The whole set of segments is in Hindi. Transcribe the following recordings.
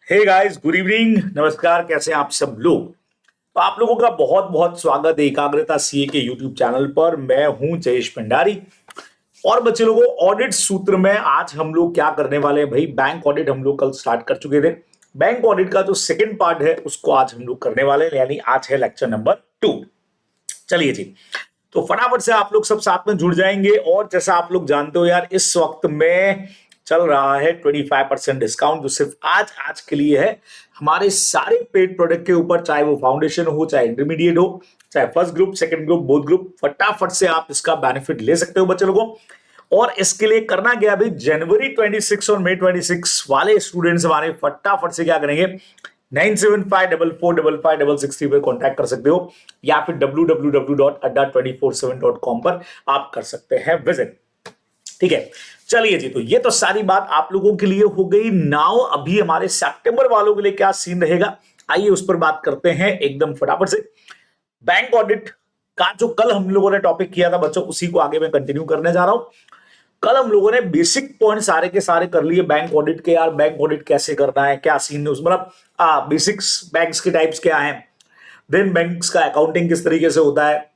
हे गाइस, गुड इवनिंग, नमस्कार। कैसे हैं आप सब लोग? तो आप लोगों का बहुत बहुत स्वागत है एकाग्रता सीए के यूट्यूब चैनल पर। मैं हूं जयेश भंडारी। और बच्चे लोगों, ऑडिट सूत्र में आज हम लोग क्या करने वाले हैं भाई? बैंक ऑडिट हम लोग कल स्टार्ट कर चुके थे। बैंक ऑडिट का जो सेकंड पार्ट है उसको आज हम लोग करने वाले हैं, यानी आज है लेक्चर नंबर 2। चलिए जी, तो फटाफट से आप लोग सब साथ में जुड़ जाएंगे। और जैसा आप लोग जानते हो यार, इस वक्त में चल रहा है 25% डिस्काउंट, जो सिर्फ आज आज के लिए है हमारे सारे पेड प्रोडक्ट के ऊपर, चाहे वो फाउंडेशन हो, चाहे इंटरमीडिएट हो, चाहे first group, second group, both group. फटाफट से आप इसका बेनिफिट ले सकते हो बच्चे लोगों। और इसके लिए करना क्या भाई? जनवरी 26 और मई 26 वाले स्टूडेंट्स हमारे फटाफट से क्या करेंगे? 97544556 पे कॉन्टैक्ट कर सकते हो, या फिर www.adda247.com पर आप कर सकते हैं विजिट। ठीक है, चलिए जी, तो ये तो सारी बात आप लोगों के लिए हो गई। नाउ अभी हमारे सितंबर वालों के लिए क्या सीन रहेगा, आइए उस पर बात करते हैं एकदम फटाफट से। बैंक ऑडिट का जो कल हम लोगों ने टॉपिक किया था बच्चों, उसी को आगे मैं कंटिन्यू करने जा रहा हूं। कल हम लोगों ने बेसिक पॉइंट सारे के सारे कर लिए बैंक ऑडिट के। यार बैंक ऑडिट कैसे करना है, क्या सीन है उसमें, मतलब बेसिक्स, बैंक्स के टाइप्स क्या हैं, देन बैंक्स का अकाउंटिंग किस तरीके से होता है,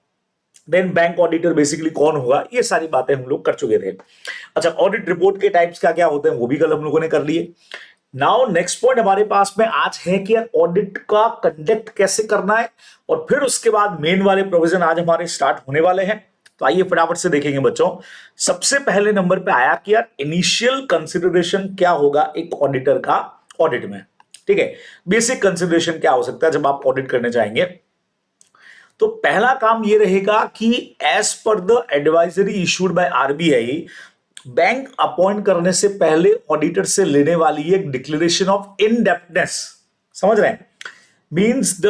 देन बैंक ऑडिटर बेसिकली कौन होगा, ये सारी बातें हम लोग कर चुके थे। अच्छा, ऑडिट रिपोर्ट के टाइप्स क्या क्या होते हैं वो भी कल हम लोगों ने कर लिए। नाउ नेक्स्ट पॉइंट हमारे पास में आज है कि यार ऑडिट का कंडक्ट कैसे करना है, और फिर उसके बाद मेन वाले प्रोविजन आज हमारे स्टार्ट होने वाले हैं। तो आइए फटाफट से देखेंगे बच्चों। सबसे पहले नंबर पे आया कि यार इनिशियल कंसिडरेशन क्या होगा एक ऑडिटर का ऑडिट में। ठीक है, बेसिक कंसिडरेशन क्या हो सकता है जब आप ऑडिट करने जाएंगे? तो पहला काम ये रहेगा कि as per the advisory issued by RBI, bank appoint करने से पहले ऑडिटर से लेने वाली एक डिक्लेरेशन ऑफ इनडेप्टनेस, समझ रहे हैं? Means the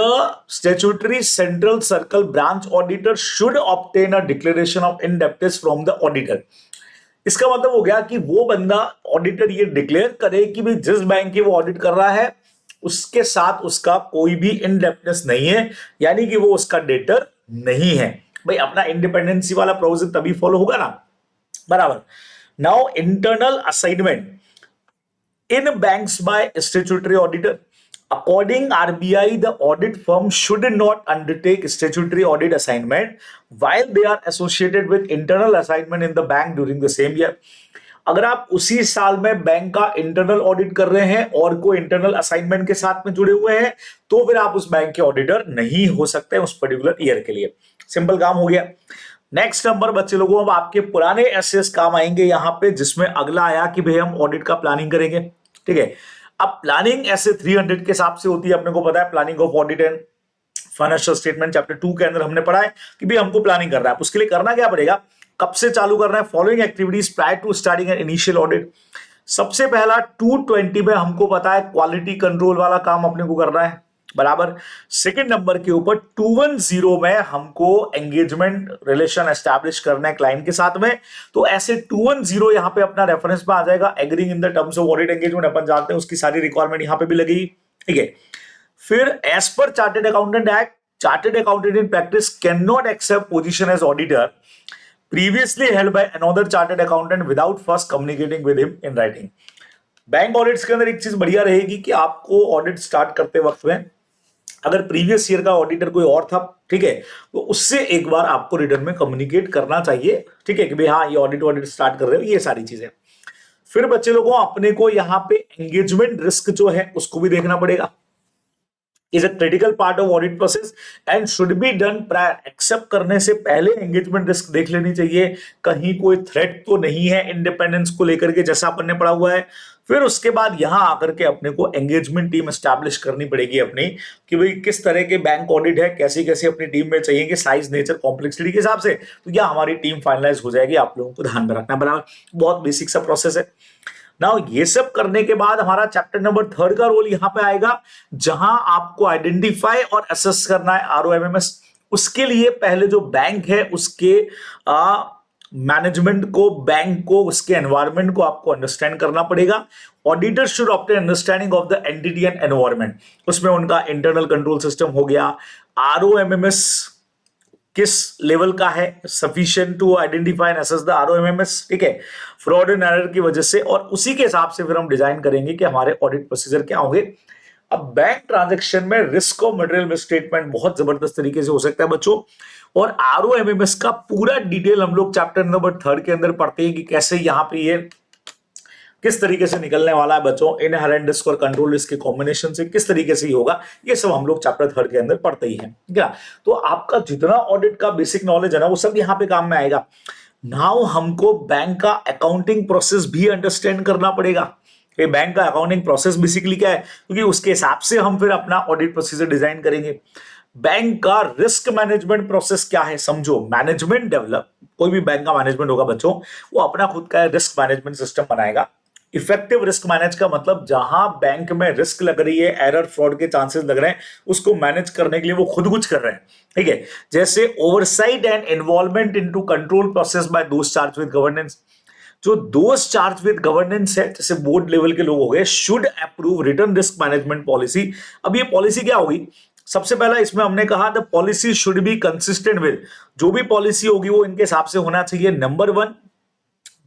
statutory central circle branch auditor should obtain a declaration of इनडेप्टनेस from the auditor. इसका मतलब हो गया कि वो बंदा, ऑडिटर, ये डिक्लेयर करे कि भाई जिस बैंक की वो ऑडिट कर रहा है उसके साथ उसका कोई भी इनडेप्टनेस नहीं है, यानी कि वो उसका डेटर नहीं है। भाई अपना इंडिपेंडेंसी वाला प्रोविजन तभी फॉलो होगा ना, बराबर। Now internal assignment in banks by statutory auditor. According RBI, the audit firm should not undertake statutory audit assignment while they are associated with internal assignment in the bank during the same year. अगर आप उसी साल में बैंक का इंटरनल ऑडिट कर रहे हैं और कोई इंटरनल असाइनमेंट के साथ में जुड़े हुए हैं, तो फिर आप उस बैंक के ऑडिटर नहीं हो सकते उस पर्टिकुलर ईयर के लिए। सिंपल काम हो गया। नेक्स्ट नंबर बच्चे लोगों, अब आपके पुराने एसएस काम आएंगे यहां पे, जिसमें अगला आया कि भाई हम ऑडिट का प्लानिंग करेंगे। ठीक है, अब प्लानिंग ऐसे 300 के हिसाब से होती है, अपने को पता है। Planning of audit and financial statement chapter 2 के अंदर हमने पढ़ा है कि भाई हमको प्लानिंग करना है। उसके लिए करना क्या पड़ेगा, कब से चालू करना है? Following activities prior to starting an initial audit. सबसे पहला 220 में हमको पता है क्वालिटी कंट्रोल वाला काम अपने को करना है, बराबर। सेकंड नंबर के ऊपर 210 में हमको एंगेजमेंट रिलेशन एस्टैब्लिश करना है क्लाइंट के साथ में। तो ऐसे 210 यहां पे अपना रेफरेंस में आ जाएगा। Agreeing in the terms of audit engagement, अपन जानते हैं उसकी सारी रिक्वायरमेंट यहां पे भी लगेगी। ठीक है, फिर as per chartered accountant act, chartered accountant in practice can not accept position as auditor previously held by another chartered accountant without first communicating with him in writing. Bank audits के अंदर एक चीज बढ़िया रहेगी कि आपको ऑडिट स्टार्ट करते वक्त में अगर प्रीवियस ईयर का ऑडिटर कोई और था, ठीक है, तो उससे एक बार आपको रिटर्न में कम्युनिकेट करना चाहिए। ठीक है, कि भाई हाँ ये ऑडिट स्टार्ट कर रहे हो, ये सारी चीजें। फिर बच्चे लोगों, अपने को यहाँ पे एंगेजमेंट रिस्क जो है उसको भी देखना पड़ेगा। Is a critical part of audit process and should be done prior. Accept करने से पहले एंगेजमेंट रिस्क देख लेनी चाहिए, कहीं कोई थ्रेट तो नहीं है इंडिपेंडेंस को लेकर के, जैसा अपन ने पढ़ा हुआ है। फिर उसके बाद यहां आकर के अपने को एंगेजमेंट टीम एस्टैब्लिश करनी पड़ेगी अपनी, कि भाई किस तरह के बैंक ऑडिट है, कैसी कैसी अपनी टीम में चाहिए कि साइज, नेचर, कॉम्प्लेक्सिटी के हिसाब से। तो यह हमारी टीम फाइनलाइज हो जाएगी, आप लोगों को ध्यान में रखना। बराबर, बहुत बेसिक सा प्रोसेस है। नाउ ये सब करने के बाद हमारा चैप्टर नंबर 3 का रोल यहां पे आएगा, जहां आपको आइडेंटिफाई और असेस करना है आरओएमएमएस। उसके लिए पहले जो बैंक है उसके मैनेजमेंट को, बैंक को, उसके एनवायरनमेंट को आपको अंडरस्टैंड करना पड़ेगा। Auditor should obtain understanding of the entity and environment. उसमें उनका इंटरनल कंट्रोल सिस्टम हो गया, आरओएमएमएस किस लेवल का है, sufficient to identify and assess the ROMMs, ठीक है, फ्रॉड एंड एरर की वजह से, और उसी के हिसाब से फिर हम डिजाइन करेंगे कि हमारे ऑडिट प्रोसीजर क्या होंगे। अब बैंक ट्रांजैक्शन में रिस्क ऑफ मटेरियल मिसस्टेटमेंट बहुत जबरदस्त तरीके से हो सकता है बच्चों, और आरओएमएमएस का पूरा डिटेल हम लोग चैप्टर नंबर 3 के अंदर पढ़ते हैं कि कैसे यहाँ पे ये किस तरीके से निकलने वाला है बच्चों, इनहेरेंट रिस्क और कंट्रोल रिस्क के कॉम्बिनेशन से किस तरीके से ही होगा, ये सब हम लोग चैप्टर 3 के अंदर पढ़ते ही हैं, ठीक है। तो आपका जितना ऑडिट का बेसिक नॉलेज है ना वो सब यहाँ पे काम में आएगा। नाउ हमको बैंक का अकाउंटिंग प्रोसेस भी अंडरस्टैंड करना पड़ेगा कि बैंक का अकाउंटिंग प्रोसेस बेसिकली क्या है, क्योंकि उसके हिसाब से हम फिर अपना ऑडिट प्रोसीजर डिजाइन करेंगे। बैंक का रिस्क मैनेजमेंट प्रोसेस क्या है समझो, मैनेजमेंट डेवलप, कोई भी बैंक का मैनेजमेंट होगा बच्चों वो अपना खुद का रिस्क मैनेजमेंट सिस्टम बनाएगा। इफेक्टिव रिस्क मैनेज का मतलब जहां बैंक में रिस्क लग रही है, एरर फ्रॉड के चांसेस लग रहे हैं, उसको मैनेज करने के लिए वो खुद कुछ कर रहे हैं, ठीक है। जैसे oversight and involvement into control process by दोस्त चार्ज विद गवर्नेंस, जो दोस्त चार्ज विद गवर्नेंस है जैसे बोर्ड लेवल के लोग हो गए, should approve return risk management policy. अब ये पॉलिसी क्या होगी, सबसे पहला इसमें हमने कहा the policy should be consistent with, जो भी पॉलिसी होगी वो इनके हिसाब से होना चाहिए। नंबर 1,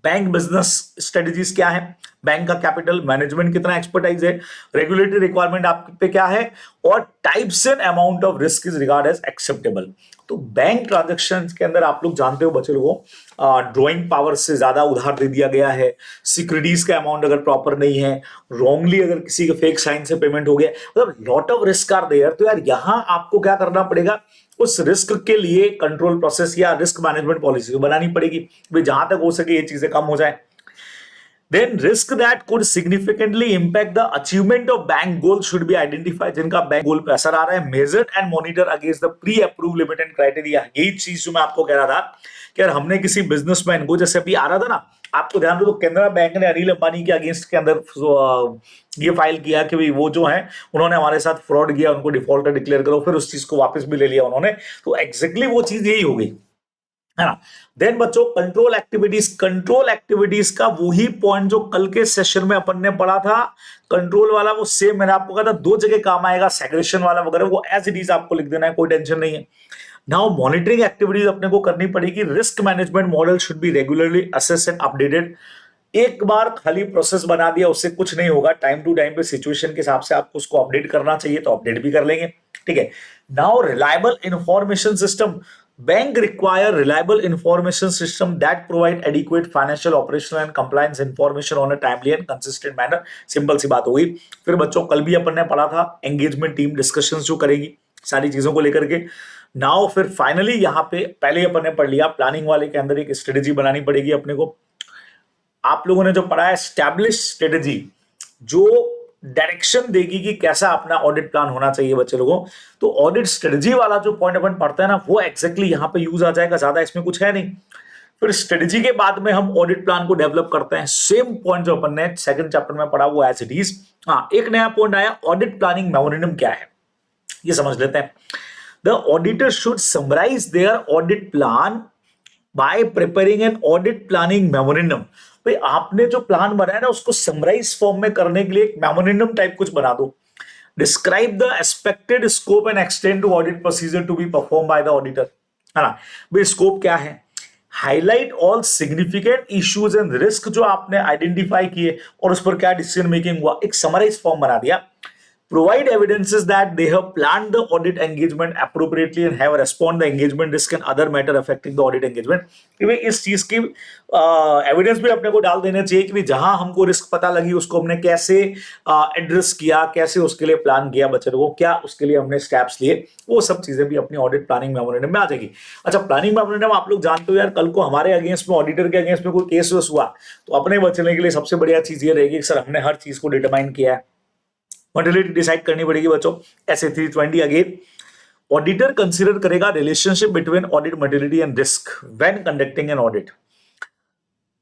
बैंक बिजनेस स्ट्रेटजीज क्या है, बैंक का कैपिटल मैनेजमेंट कितना एक्सपर्टाइज है, रेगुलेटरी रिक्वायरमेंट आप पे क्या है, और types and amount of risk is regard as acceptable. तो बैंक ट्रांजैक्शन के अंदर आप लोग जानते हो बच्चे लोगों, ड्रॉइंग पावर से ज्यादा उधार दे दिया गया है, सिक्योरिटीज का अमाउंट अगर प्रॉपर नहीं है, रॉन्गली अगर किसी के फेक साइन से पेमेंट हो गया, मतलब lot of risk are there. तो यार यहां आपको क्या करना पड़ेगा, उस रिस्क के लिए कंट्रोल प्रोसेस या रिस्क मैनेजमेंट पॉलिसी बनानी पड़ेगी, भाई जहां तक हो सके ये चीजें कम हो जाए। Then risk that could significantly impact the achievement of bank goals should be identified, जिनका बैंक गोल पे असर आ रहा है, measured and monitored against the pre-approved limit and criteria। यही चीज जो मैं आपको कह रहा था कि यार हमने किसी बिजनेसमैन को, जैसे अभी आ रहा था ना आपको ध्यान दो, तो केनरा बैंक ने अनिल अंबानी के अगेंस्ट के अंदर ये फाइल किया कि भाई वो जो है उन्होंने हमारे साथ फ्रॉड किया, उनको डिफॉल्टर डिक्लेयर करो, फिर उस चीज को वापस भी ले लिया उन्होंने। तो एग्जैक्टली वो चीज यही हो गई है ना। देन बच्चों कंट्रोल एक्टिविटीज का वही पॉइंट जो कल के सेशन में अपन ने पढ़ा था, कंट्रोल वाला वो सेम मैंने आपको कहा था, 2 जगह काम आएगा, सेग्रेशन वाला वगैरह, वो एज इट इज आपको लिख देना है, कोई टेंशन नहीं है। नाउ मॉनिटरिंग एक्टिविटीज अपने को करनी पड़ेगी। Risk management model should be regularly assess and updated. एक बार खाली प्रोसेस बना दिया उससे कुछ नहीं होगा, टाइम टू टाइम पे सिचुएशन के हिसाब से आपको उसको अपडेट करना चाहिए, तो अपडेट भी कर लेंगे, ठीक है। Now reliable information system, bank require reliable information system that provide adequate financial, operational and compliance information on a timely and consistent manner। Simple सी बात हो गई। फिर बच्चों कल भी अपन ने पढ़ा था एंगेजमेंट टीम डिस्कशंस जो करेगी सारी चीजों को लेकर के। नाउ फिर फाइनली यहाँ पे पहले अपन ने पढ़ लिया, प्लानिंग वाले के अंदर एक स्ट्रेटेजी बनानी पड़ेगी अपने को। आप लोगों ने जो पढ़ा है एस्टैब्लिश स्ट्रेटेजी, जो डायरेक्शन देगी कि कैसा अपना ऑडिट प्लान होना चाहिए बच्चे लोगों। तो ऑडिट स्ट्रेटजी वाला जो पॉइंट अपन पढ़ते हैं ना वो एक्जेक्टली यहाँ पे यूज आ जाएगा, ज्यादा इसमें कुछ है नहीं। फिर स्ट्रेटजी के बाद में हम ऑडिट प्लान को डेवलप करते हैं, सेम पॉइंट जो अपन ने सेकंड चैप्टर में पढ़ा वो एज इट इज। हाँ, एक नया पॉइंट आया, ऑडिट प्लानिंग मेमोरेंडम क्या है ये समझ लेते हैं। The auditor should summarise their audit plan by preparing an audit planning memorandum. भाई आपने जो प्लान बनाया ना उसको समराइज फॉर्म में करने के लिए एक मेमोरेंडम टाइप कुछ बना दो। Describe the expected scope and extend to audit procedure to be perform by the auditor, है ना। भाई स्कोप क्या है, highlight all significant issues and risk जो आपने आइडेंटिफाई किए और उस पर क्या डिसीजन मेकिंग हुआ, एक समराइज फॉर्म बना दिया। Provide evidences that they have planned the audit engagement appropriately and have responded the engagement risk and other matter affecting the audit engagement। कि भाई इस चीज की एविडेंस भी अपने को डाल देना चाहिए कि भाई जहां हमको रिस्क पता लगी उसको हमने कैसे एड्रेस किया, कैसे उसके लिए प्लान किया बच्चे लोगों, क्या उसके लिए हमने स्टेप्स लिए, वो सब चीजें भी अपनी ऑडिट प्लानिंग मेमोरेंडम में आ जाएगी। अच्छा, प्लानिंग मेमोरेंडम आप लोग जानते हो यार, कल को हमारे अगेंस्ट में ऑडिटर के अगेंस्ट में कोई केस हुआ तो अपने बचने के लिए सबसे बढ़िया चीज ये रहेगी कि सर हमने हर चीज को डिटरमाइन किया है, मटेरियलिटी डिसाइड करनी पड़ेगी बच्चों। ऐसे 320 अगेन ऑडिटर कंसीडर करेगा relationship between audit materiality and risk when conducting an audit.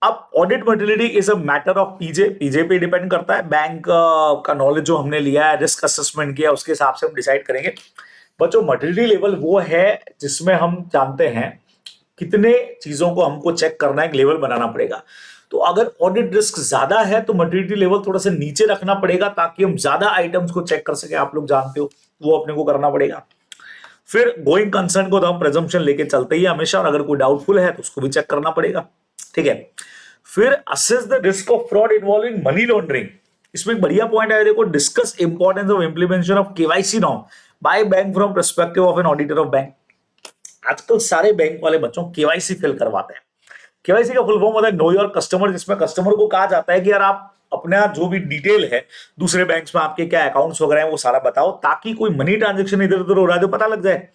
अब audit materiality is a matter of PJ पे डिपेंड करता है। बैंक का नॉलेज जो हमने लिया है, रिस्क असेसमेंट किया, उसके हिसाब से हम डिसाइड करेंगे बच्चों। मटेरियलिटी लेवल वो है जिसमें हम जानते हैं कितने चीजों को हमको चेक करना है, एक लेवल बनाना पड़ेगा। तो अगर ऑडिट रिस्क ज्यादा है तो मटेरियलिटी लेवल थोड़ा सा नीचे रखना पड़ेगा ताकि हम ज्यादा आइटम्स को चेक कर सके। आप लोग जानते हो वो अपने को करना पड़ेगा। फिर गोइंग कंसर्न को तो हम प्रेजम्पशन लेके चलते ही हैं हमेशा, और अगर कोई डाउटफुल है तो उसको भी चेक करना पड़ेगा, ठीक है। फिर assess the risk of fraud involving money laundering. इसमें एक बढ़िया पॉइंट है, देखो, discuss importance of implementation of KYC norm by bank from perspective of an auditor of bank. आजकल सारे बैंक वाले बच्चों केवाईसी फिल करवाते हैं। केवाईसी का फुल फॉर्म होता है नो योर कस्टमर, जिसमें कस्टमर को कहा जाता है कि यार आप अपना जो भी डिटेल है दूसरे बैंक्स में आपके क्या अकाउंट्स वगैरह हैं वो सारा बताओ, ताकि कोई मनी ट्रांजैक्शन इधर उधर हो रहा है तो पता लग जाए।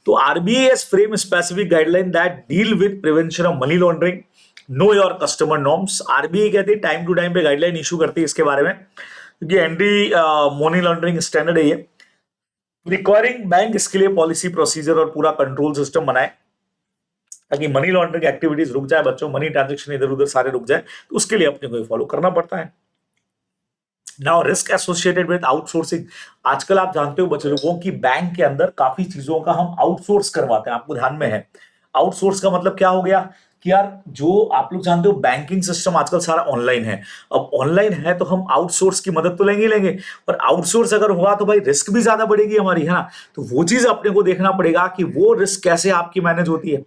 तो RBI has frame specific guideline that deal with prevention of money laundering, know your customer norms. RBI कहती है टाइम टू टाइम पे गाइडलाइन इशू करती है इसके बारे में, क्योंकि एंटी मनी लॉन्ड्रिंग स्टैंडर्ड है ये। रिक्वायरिंग बैंक इसके लिए पॉलिसी प्रोसीजर और पूरा कंट्रोल सिस्टम बनाए ताकि मनी लॉन्ड्रिंग एक्टिविटीज रुक जाए बच्चों, मनी ट्रांजैक्शन इधर उधर सारे रुक जाए, तो उसके लिए अपने को फॉलो करना पड़ता है। Now risk associated with outsourcing. आजकल आप जानते हो बच्चे लोगों की बैंक के अंदर काफी चीजों का हम आउटसोर्स करवाते हैं, आपको ध्यान में है। आउटसोर्स का मतलब क्या हो गया कि यार जो आप लोग जानते हो बैंकिंग सिस्टम आजकल सारा ऑनलाइन है। अब ऑनलाइन है तो हम आउटसोर्स की मदद तो लेंगे लेंगे, पर आउटसोर्स अगर हुआ तो भाई रिस्क भी ज्यादा बढ़ेगी हमारी, है ना। तो वो चीज अपने को देखना पड़ेगा कि वो रिस्क कैसे आपकी मैनेज होती है।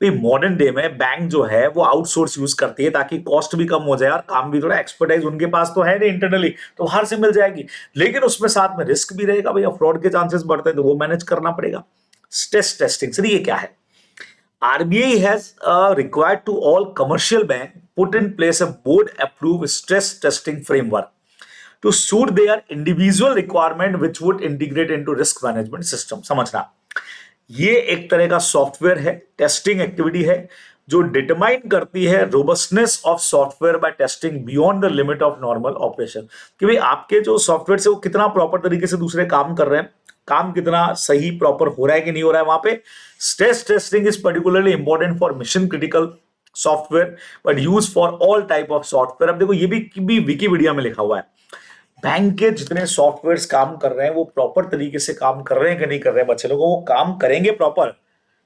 मॉडर्न डे में बैंक जो है वो आउटसोर्स यूज करती है ताकि कॉस्ट भी कम हो जाए और काम भी, थोड़ा एक्सपर्टाइज उनके पास तो है नहीं इंटरनली, तो बाहर से मिल जाएगी, लेकिन उसमें साथ में रिस्क भी रहेगा भैया, फ्रॉड के चांसेस बढ़ते हैं तो वो मैनेज करना पड़ेगा। स्ट्रेस टेस्टिंग सर ये क्या है? RBI has required to all commercial bank put in place a board approved stress testing framework to suit their individual requirement which would integrate into risk management system। समझना, ये एक तरह का सॉफ्टवेयर है, टेस्टिंग एक्टिविटी है जो डिटरमाइन करती है robustness of software by testing beyond the limit of normal operation, कि भाई आपके जो सॉफ्टवेयर से वो कितना प्रॉपर तरीके से दूसरे काम कर रहे हैं, काम कितना सही प्रॉपर हो रहा है कि नहीं हो रहा है वहां पे। Stress testing is particularly important for mission critical software but use for all type of software. अब देखो ये भी विकिपीडिया में लिखा हुआ है, बैंक के जितने सॉफ्टवेयर्स काम कर रहे हैं वो प्रॉपर तरीके से काम कर रहे हैं कि नहीं कर रहे हैं बच्चे लोगों, वो काम करेंगे प्रॉपर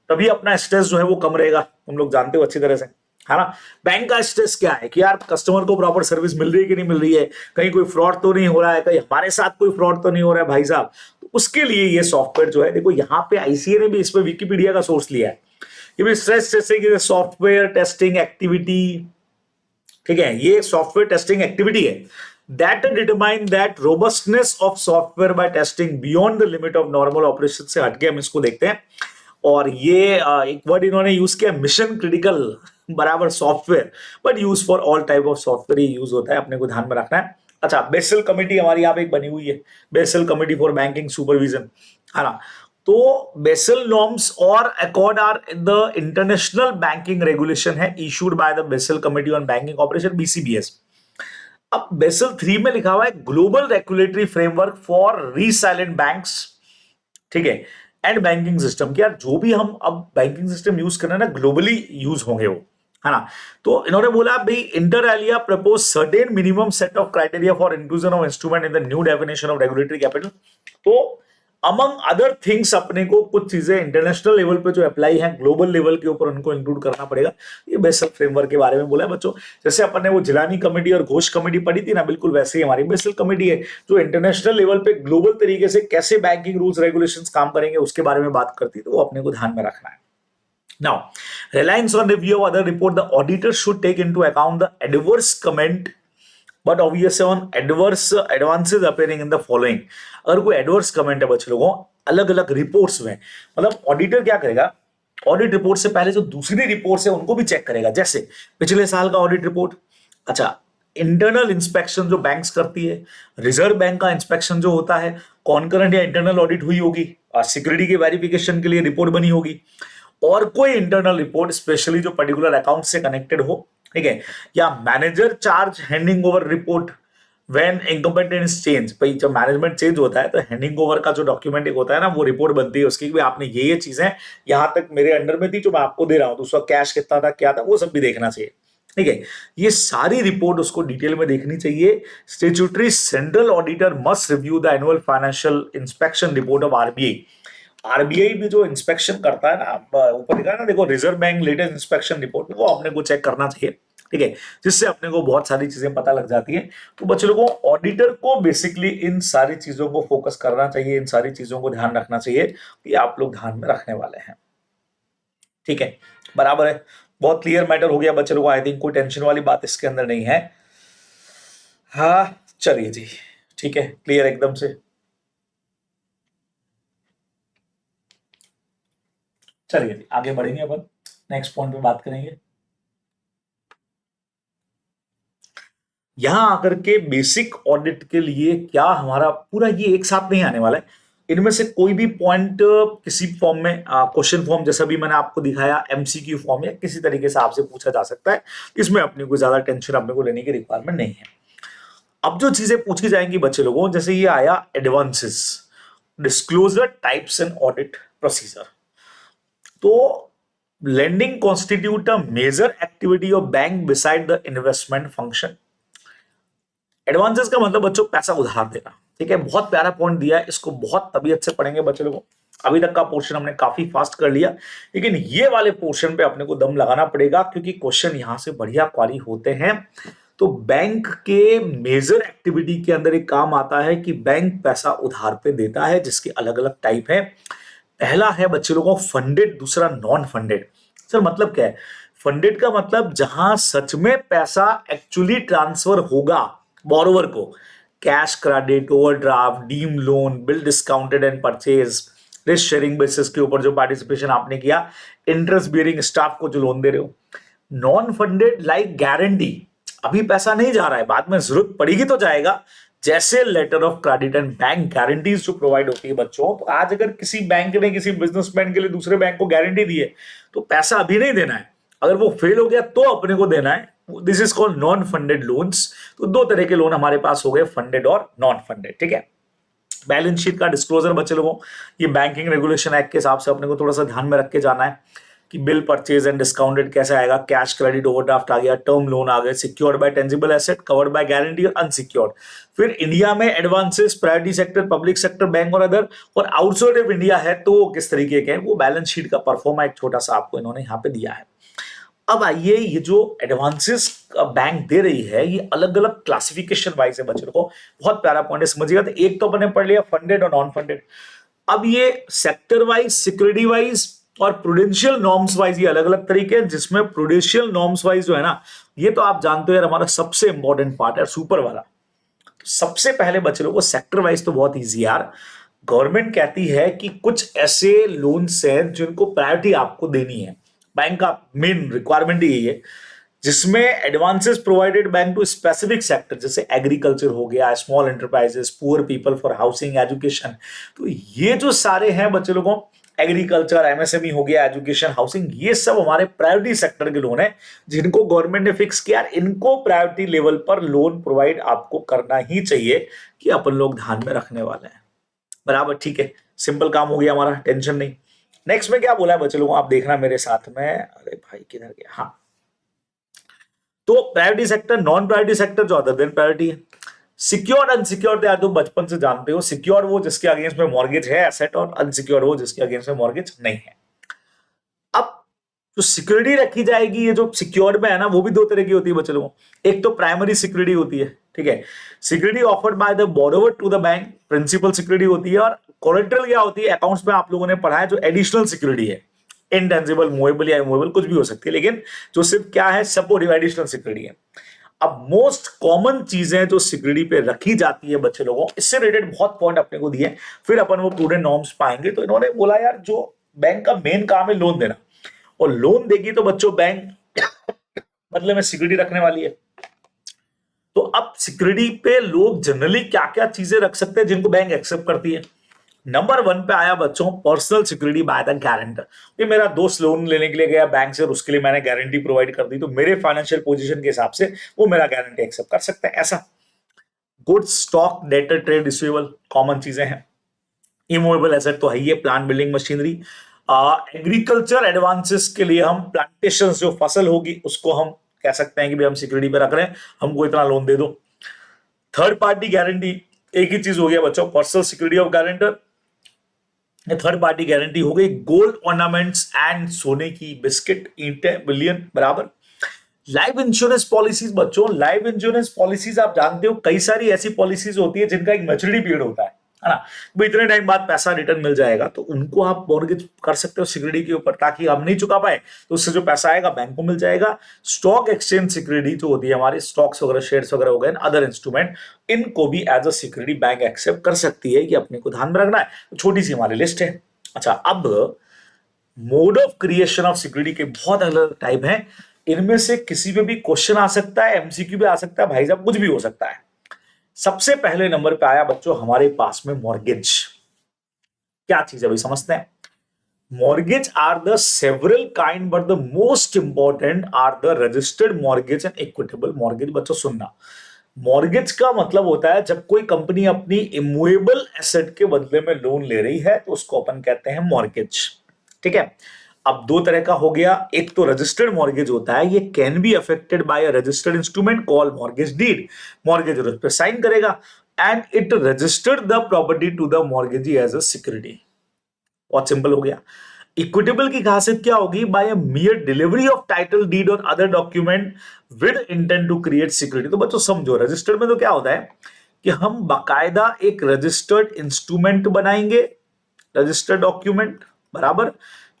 तभी अपना स्ट्रेस जो है वो कम रहेगा, तुम लोग जानते हो अच्छी तरह से, है ना। बैंक का स्ट्रेस क्या है कि यार कस्टमर को प्रॉपर सर्विस मिल रही है कि नहीं मिल रही है, कहीं कोई फ्रॉड तो नहीं हो रहा है, कहीं हमारे साथ कोई फ्रॉड तो नहीं हो रहा है भाई साहब। तो उसके लिए ये सॉफ्टवेयर जो है, देखो यहाँ पे आईसीए ने भी इस पे विकिपीडिया का सोर्स लिया है कि भाई stress testing software testing activity, ठीक है, ये सॉफ्टवेयर टेस्टिंग एक्टिविटी है that determine that robustness of software by testing beyond the limit of normal operation से हटके हम इसको देखते हैं। और ये एक वर्ड इन्होंने यूज किया मिशन क्रिटिकल बराबर software but use for all type of software he use होता है, अपने को ध्यान में रखना है। अच्छा, बेसल कमिटी हमारी यहाँ पे एक बनी हुई है, Basel committee for banking supervision, है ना। तो बेसल नॉर्म्स और accord are the international banking regulation है issued by the Basel committee on banking operation BCBS। अब बेसल 3 में लिखा हुआ है global regulatory framework for resilient banks, ठीक है, एंड बैंकिंग सिस्टम, कि यार जो भी हम अब बैंकिंग सिस्टम यूज कर रहे हैं ना ग्लोबली यूज होंगे वो, है ना। तो इन्होंने बोला भाई inter alia propose certain minimum set of criteria for inclusion of instrument in the new definition of regulatory capital. तो अमंग अदर थिंग्स अपने को कुछ चीजें इंटरनेशनल लेवल पे जो अप्लाई है ग्लोबल लेवल के ऊपर उनको इंक्लूड करना पड़ेगा। ये बेसल फ्रेमवर्क के बारे में बोला है बच्चों, जैसे अपन ने वो जिलानी कमेटी और घोष कमेटी पढ़ी थी ना, बिल्कुल वैसे ही हमारी बेसल कमेटी है जो इंटरनेशनल लेवल पे ग्लोबल तरीके से कैसे बैंकिंग रूल्स रेगुलेशंस काम करेंगे उसके बारे में बात करती है, तो वो अपने को ध्यान में रखना है। Now, reliance on review of other report, the auditor should take into account the adverse comment but obviously on adverse advances appearing in the following। अगर कोई एडवर्स कमेंट है बच्चे लोगों अलग अलग रिपोर्ट्स में, मतलब ऑडिटर क्या करेगा, ऑडिट रिपोर्ट से पहले जो दूसरी रिपोर्ट्स है उनको भी चेक करेगा, जैसे पिछले साल का ऑडिट रिपोर्ट, अच्छा इंटरनल इंस्पेक्शन जो बैंक्स करती है, रिजर्व बैंक का इंस्पेक्शन जो होता है, कॉन्करेंट या इंटरनल ऑडिट हुई होगी और सिक्योरिटी के वेरिफिकेशन के लिए रिपोर्ट बनी होगी, और कोई इंटरनल रिपोर्ट स्पेशली जो पर्टिकुलर अकाउंट से कनेक्टेड हो, ठीक है, या manager charge handing over report when incompetence change, भाई जब मैनेजमेंट चेंज होता है तो हैंडिंग ओवर का जो डॉक्यूमेंट एक होता है ना, वो रिपोर्ट बनती है उसकी कि आपने ये चीजें यहां तक मेरे अंडर में थी जो मैं आपको दे रहा हूं, तो उसका कैश कितना था क्या था वो सब भी देखना चाहिए, ठीक है। ये सारी रिपोर्ट उसको डिटेल में देखनी चाहिए। Statutory central auditor must review the annual financial inspection report of RBI भी जो इंस्पेक्शन करता है ना, ऊपर लिखा है ना देखो reserve bank latest inspection report, वो अपने को चेक करना चाहिए, ठीक है, जिससे अपने को बहुत सारी चीजें पता लग जाती है। तो बच्चे लोगों, ऑडिटर को बेसिकली इन सारी चीजों को फोकस करना चाहिए, इन सारी चीजों को ध्यान रखना चाहिए कि आप लोग ध्यान में रखने वाले हैं। ठीक है, बराबर है, बहुत क्लियर मैटर हो गया बच्चे लोगों। आई थिंक कोई टेंशन वाली बात इसके अंदर नहीं है। हाँ चलिए जी, ठीक है, क्लियर एकदम से। चलिए जी, आगे बढ़ेंगे, अपन नेक्स्ट पॉइंट पे बात करेंगे। यहां आकर के बेसिक ऑडिट के लिए क्या हमारा पूरा ये एक साथ नहीं आने वाला है, इनमें से कोई भी पॉइंट किसी फॉर्म में, क्वेश्चन फॉर्म जैसा भी मैंने आपको दिखाया, एमसीक्यू फॉर्म या किसी तरीके से आपसे पूछा जा सकता है। इसमें अपने को ज्यादा टेंशन अपने को लेने की रिक्वायरमेंट नहीं है। अब जो चीजें पूछी जाएंगी बच्चे लोगों, जैसे ये आया advances, disclosure types and audit procedure. तो lending constitute a major activity of bank beside the investment function. Advances का मतलब बच्चों पैसा उधार देना। ठीक है, बहुत प्यारा पॉइंट दिया है, इसको बहुत तबीयत से पढ़ेंगे बच्चे लोगों। अभी तक का पोर्शन हमने काफी फास्ट कर लिया, लेकिन ये वाले पोर्शन पे अपने को दम लगाना पड़ेगा, क्योंकि क्वेश्चन यहां से बढ़िया क्वारी होते हैं। तो बैंक के मेजर एक्टिविटी के अंदर एक काम आता है कि बैंक पैसा उधार पे देता है, जिसके अलग अलग टाइप है। पहला है बच्चे लोगों फंडेड, दूसरा नॉन फंडेड। सर मतलब क्या है? फंडेड का मतलब जहां सच में पैसा एक्चुअली ट्रांसफर होगा बोरोवर को, cash credit, overdraft, deem loan, bill discounted and purchase, risk sharing basis के ऊपर जो पार्टिसिपेशन आपने किया, इंटरेस्ट बियरिंग स्टाफ को जो लोन दे रहे हो। नॉन फंडेड लाइक गारंटी, अभी पैसा नहीं जा रहा है, बाद में जरूरत पड़ेगी तो जाएगा, जैसे letter of credit and bank guarantees जो प्रोवाइड होती है बच्चों। तो आज अगर किसी बैंक ने किसी बिजनेसमैन के लिए दूसरे बैंक को गारंटी दी है, तो पैसा अभी नहीं देना है, अगर वो फेल हो गया तो अपने को देना है। This is called non funded loans. तो दो तरह के लोन हमारे पास हो गए, फंडेड और नॉन फंडेड। ठीक है, बैलेंस शीट का डिस्क्लोजर बच्चे लोगों, ये बैंकिंग रेगुलेशन एक्ट के हिसाब से अपने को थोड़ा सा ध्यान में रख के जाना है कि बिल परचेज एंड डिस्काउंटेड कैसे आएगा, कैश क्रेडिट ओवरड्राफ्ट आ गया, टर्म लोन आ गए, secured by tangible asset, covered by guarantee और अनसिक्योर्ड। फिर इंडिया में advances, priority sector, public sector bank और अदर, और आउटसाइड ऑफ इंडिया है तो किस तरीके के हैं, वो बैलेंस शीट का परफॉर्मा एक छोटा सा आपको इन्होंने यहाँ पे दिया है। अब आइए, ये जो एडवांसेस बैंक दे रही है, ये अलग अलग क्लासिफिकेशन वाइज है बच्चों को। बहुत प्यारा पॉइंट है, समझिएगा। तो एक तो अपने पढ़ लिया फंडेड और नॉन फंडेड। अब ये सेक्टर वाइज, सिक्योरिटी वाइज और प्रूडेंशियल नॉर्म्स वाइज ये अलग अलग तरीके हैं, जिसमें प्रूडेंशियल नॉर्म्स वाइज जो है ना, ये तो आप जानते हो यार, हमारा सबसे इंपॉर्टेंट पार्ट है, सुपर वाला। सबसे पहले बच्चे लोगों को सेक्टर वाइज तो बहुत इजी यार। गवर्नमेंट कहती है कि कुछ ऐसे लोन्स हैं जिनको प्रायोरिटी आपको देनी है, बैंक का मेन रिक्वायरमेंट ही यही है, जिसमें advances provided bank to specific sector, जैसे एग्रीकल्चर हो गया, small enterprises, poor people for housing, education. तो ये जो सारे हैं बच्चे लोगों, एग्रीकल्चर, एमएसएमई हो गया, एजुकेशन, हाउसिंग, ये सब हमारे प्रायोरिटी सेक्टर के लोन है, जिनको गवर्नमेंट ने फिक्स किया, इनको प्रायोरिटी लेवल पर लोन प्रोवाइड आपको करना ही चाहिए, कि अपन लोग ध्यान में रखने वाले हैं। बराबर, ठीक है, सिंपल काम हो गया हमारा, टेंशन नहीं। नेक्स्ट में क्या बोला है बच्चे लोगों, आप देखना मेरे साथ में। अरे भाई किधर गया, हाँ। तो priority sector, non priority sector जो अदर देन प्रायोरिटी है। सिक्योर्ड, अनसिक्योर्ड यार तुम बचपन से जानते हो। सिक्योर्ड वो जिसके अगेंस्ट में मॉर्गेज है एसेट, और अनसिक्योर्ड वो जिसके अगेंस्ट में मॉर्गेज नहीं है। अब जो सिक्योरिटी रखी जाएगी, ये जो सिक्योर्ड में है ना, वो भी दो तरह की होती है बच्चे लोगों। एक तो प्राइमरी सिक्योरिटी होती है, ठीक है, security offered by the borrower to the bank, principal security होती है। और कोलेटरल क्या होती है, अकाउंट्स में आप लोगों ने पढ़ा है, जो एडिशनल सिक्योरिटी है, इंटेंजिबल, मूवेबल या इमूवेबल कुछ भी हो सकती है, लेकिन जो सिर्फ क्या है, सपोर्टिव एडिशनल सिक्योरिटी है। अब मोस्ट कॉमन चीजें जो सिक्योरिटी पे रखी जाती है बच्चे लोगों, इससे रिलेटेड बहुत पॉइंट अपने को दिए, फिर अपन वो प्रूडेंट नॉर्म्स पाएंगे। तो इन्होंने बोला यार, जो बैंक का मेन काम है लोन देना, और लोन देगी तो बच्चों बैंक मतलब में सिक्योरिटी रखने वाली है। तो अब सिक्योरिटी पे लोग जनरली क्या क्या चीजें रख सकते हैं जिनको बैंक एक्सेप्ट करती है। नंबर 1 पे आया बच्चों, personal security by the guarantor. ये मेरा दोस्त लोन लेने के लिए गया बैंक से, और उसके लिए मैंने गारंटी प्रोवाइड कर दी, तो मेरे फाइनेंशियल पोजीशन के हिसाब से वो मेरा गारंटी एक्सेप्ट कर सकते हैं, ऐसा। Goods, stock, debtor, trade receivable, common चीजें हैं। इमूवेबल एसेट तो है ही, plant, building, machinery. Agriculture advances के लिए हम प्लांटेशन, जो फसल होगी उसको हम कह सकते हैं कि भाई हम सिक्योरिटी पे रख रहे हैं, हमको इतना लोन दे दो। थर्ड पार्टी गारंटी, एक ही चीज हो गया बच्चों, personal security of guarantor, third party guarantee हो गई। गोल्ड ऑर्नामेंट्स एंड सोने की बिस्किट, ईंटें, बिलियन, बराबर। लाइफ इंश्योरेंस पॉलिसीज बच्चों, लाइफ इंश्योरेंस पॉलिसीज आप जानते हो कई सारी ऐसी पॉलिसीज होती है जिनका एक मैच्योरिटी पीरियड होता है ना। तो इतने टाइम बाद पैसा रिटर्न मिल जाएगा, तो उनको आप मॉर्गेज कर सकते हो सिक्योरिटी के ऊपर, ताकि हम नहीं चुका पाए तो उससे जो पैसा आएगा बैंक को मिल जाएगा। स्टॉक एक्सचेंज सिक्योरिटी जो होती है हमारे, स्टॉक्स वगैरह शेयर्स वगैरह हो गए, अदर इंस्ट्रूमेंट, इनको भी as a security bank accept कर सकती है, ये अपने को ध्यान में रखना है। तो छोटी सी हमारी लिस्ट है। अच्छा, अब mode of creation of security के बहुत अलग टाइप हैं, इनमें से किसी पे भी क्वेश्चन आ सकता है, एमसीक्यू भी आ सकता है, भाई साहब कुछ भी हो सकता है। सबसे पहले नंबर पे आया बच्चों हमारे पास में मॉर्गेज। क्या चीज है भाई, समझते हैं। Mortgage are the several kind but the most important are the registered mortgage and equitable mortgage. बच्चों सुनना, मॉर्गेज का मतलब होता है जब कोई कंपनी अपनी इमूवेबल एसेट के बदले में लोन ले रही है तो उसको अपन कहते हैं मॉर्गेज। ठीक है, अब दो तरह का हो गया, एक तो रजिस्टर्ड मॉर्गेज होता है, ये can be effected by a registered instrument called mortgage deed. Mortgage उस पर साइन करेगा and it registered the property to the mortgagee as a security. बहुत सिंपल हो गया। इक्विटेबल की खासियत क्या होगी, by a mere delivery of title deed और other document with intent to create security. तो बच्चों समझो, रजिस्टर्ड में तो क्या होता है कि हम बाकायदा एक रजिस्टर्ड इंस्ट्रूमेंट बनाएंगे, रजिस्टर्ड डॉक्यूमेंट बराबर,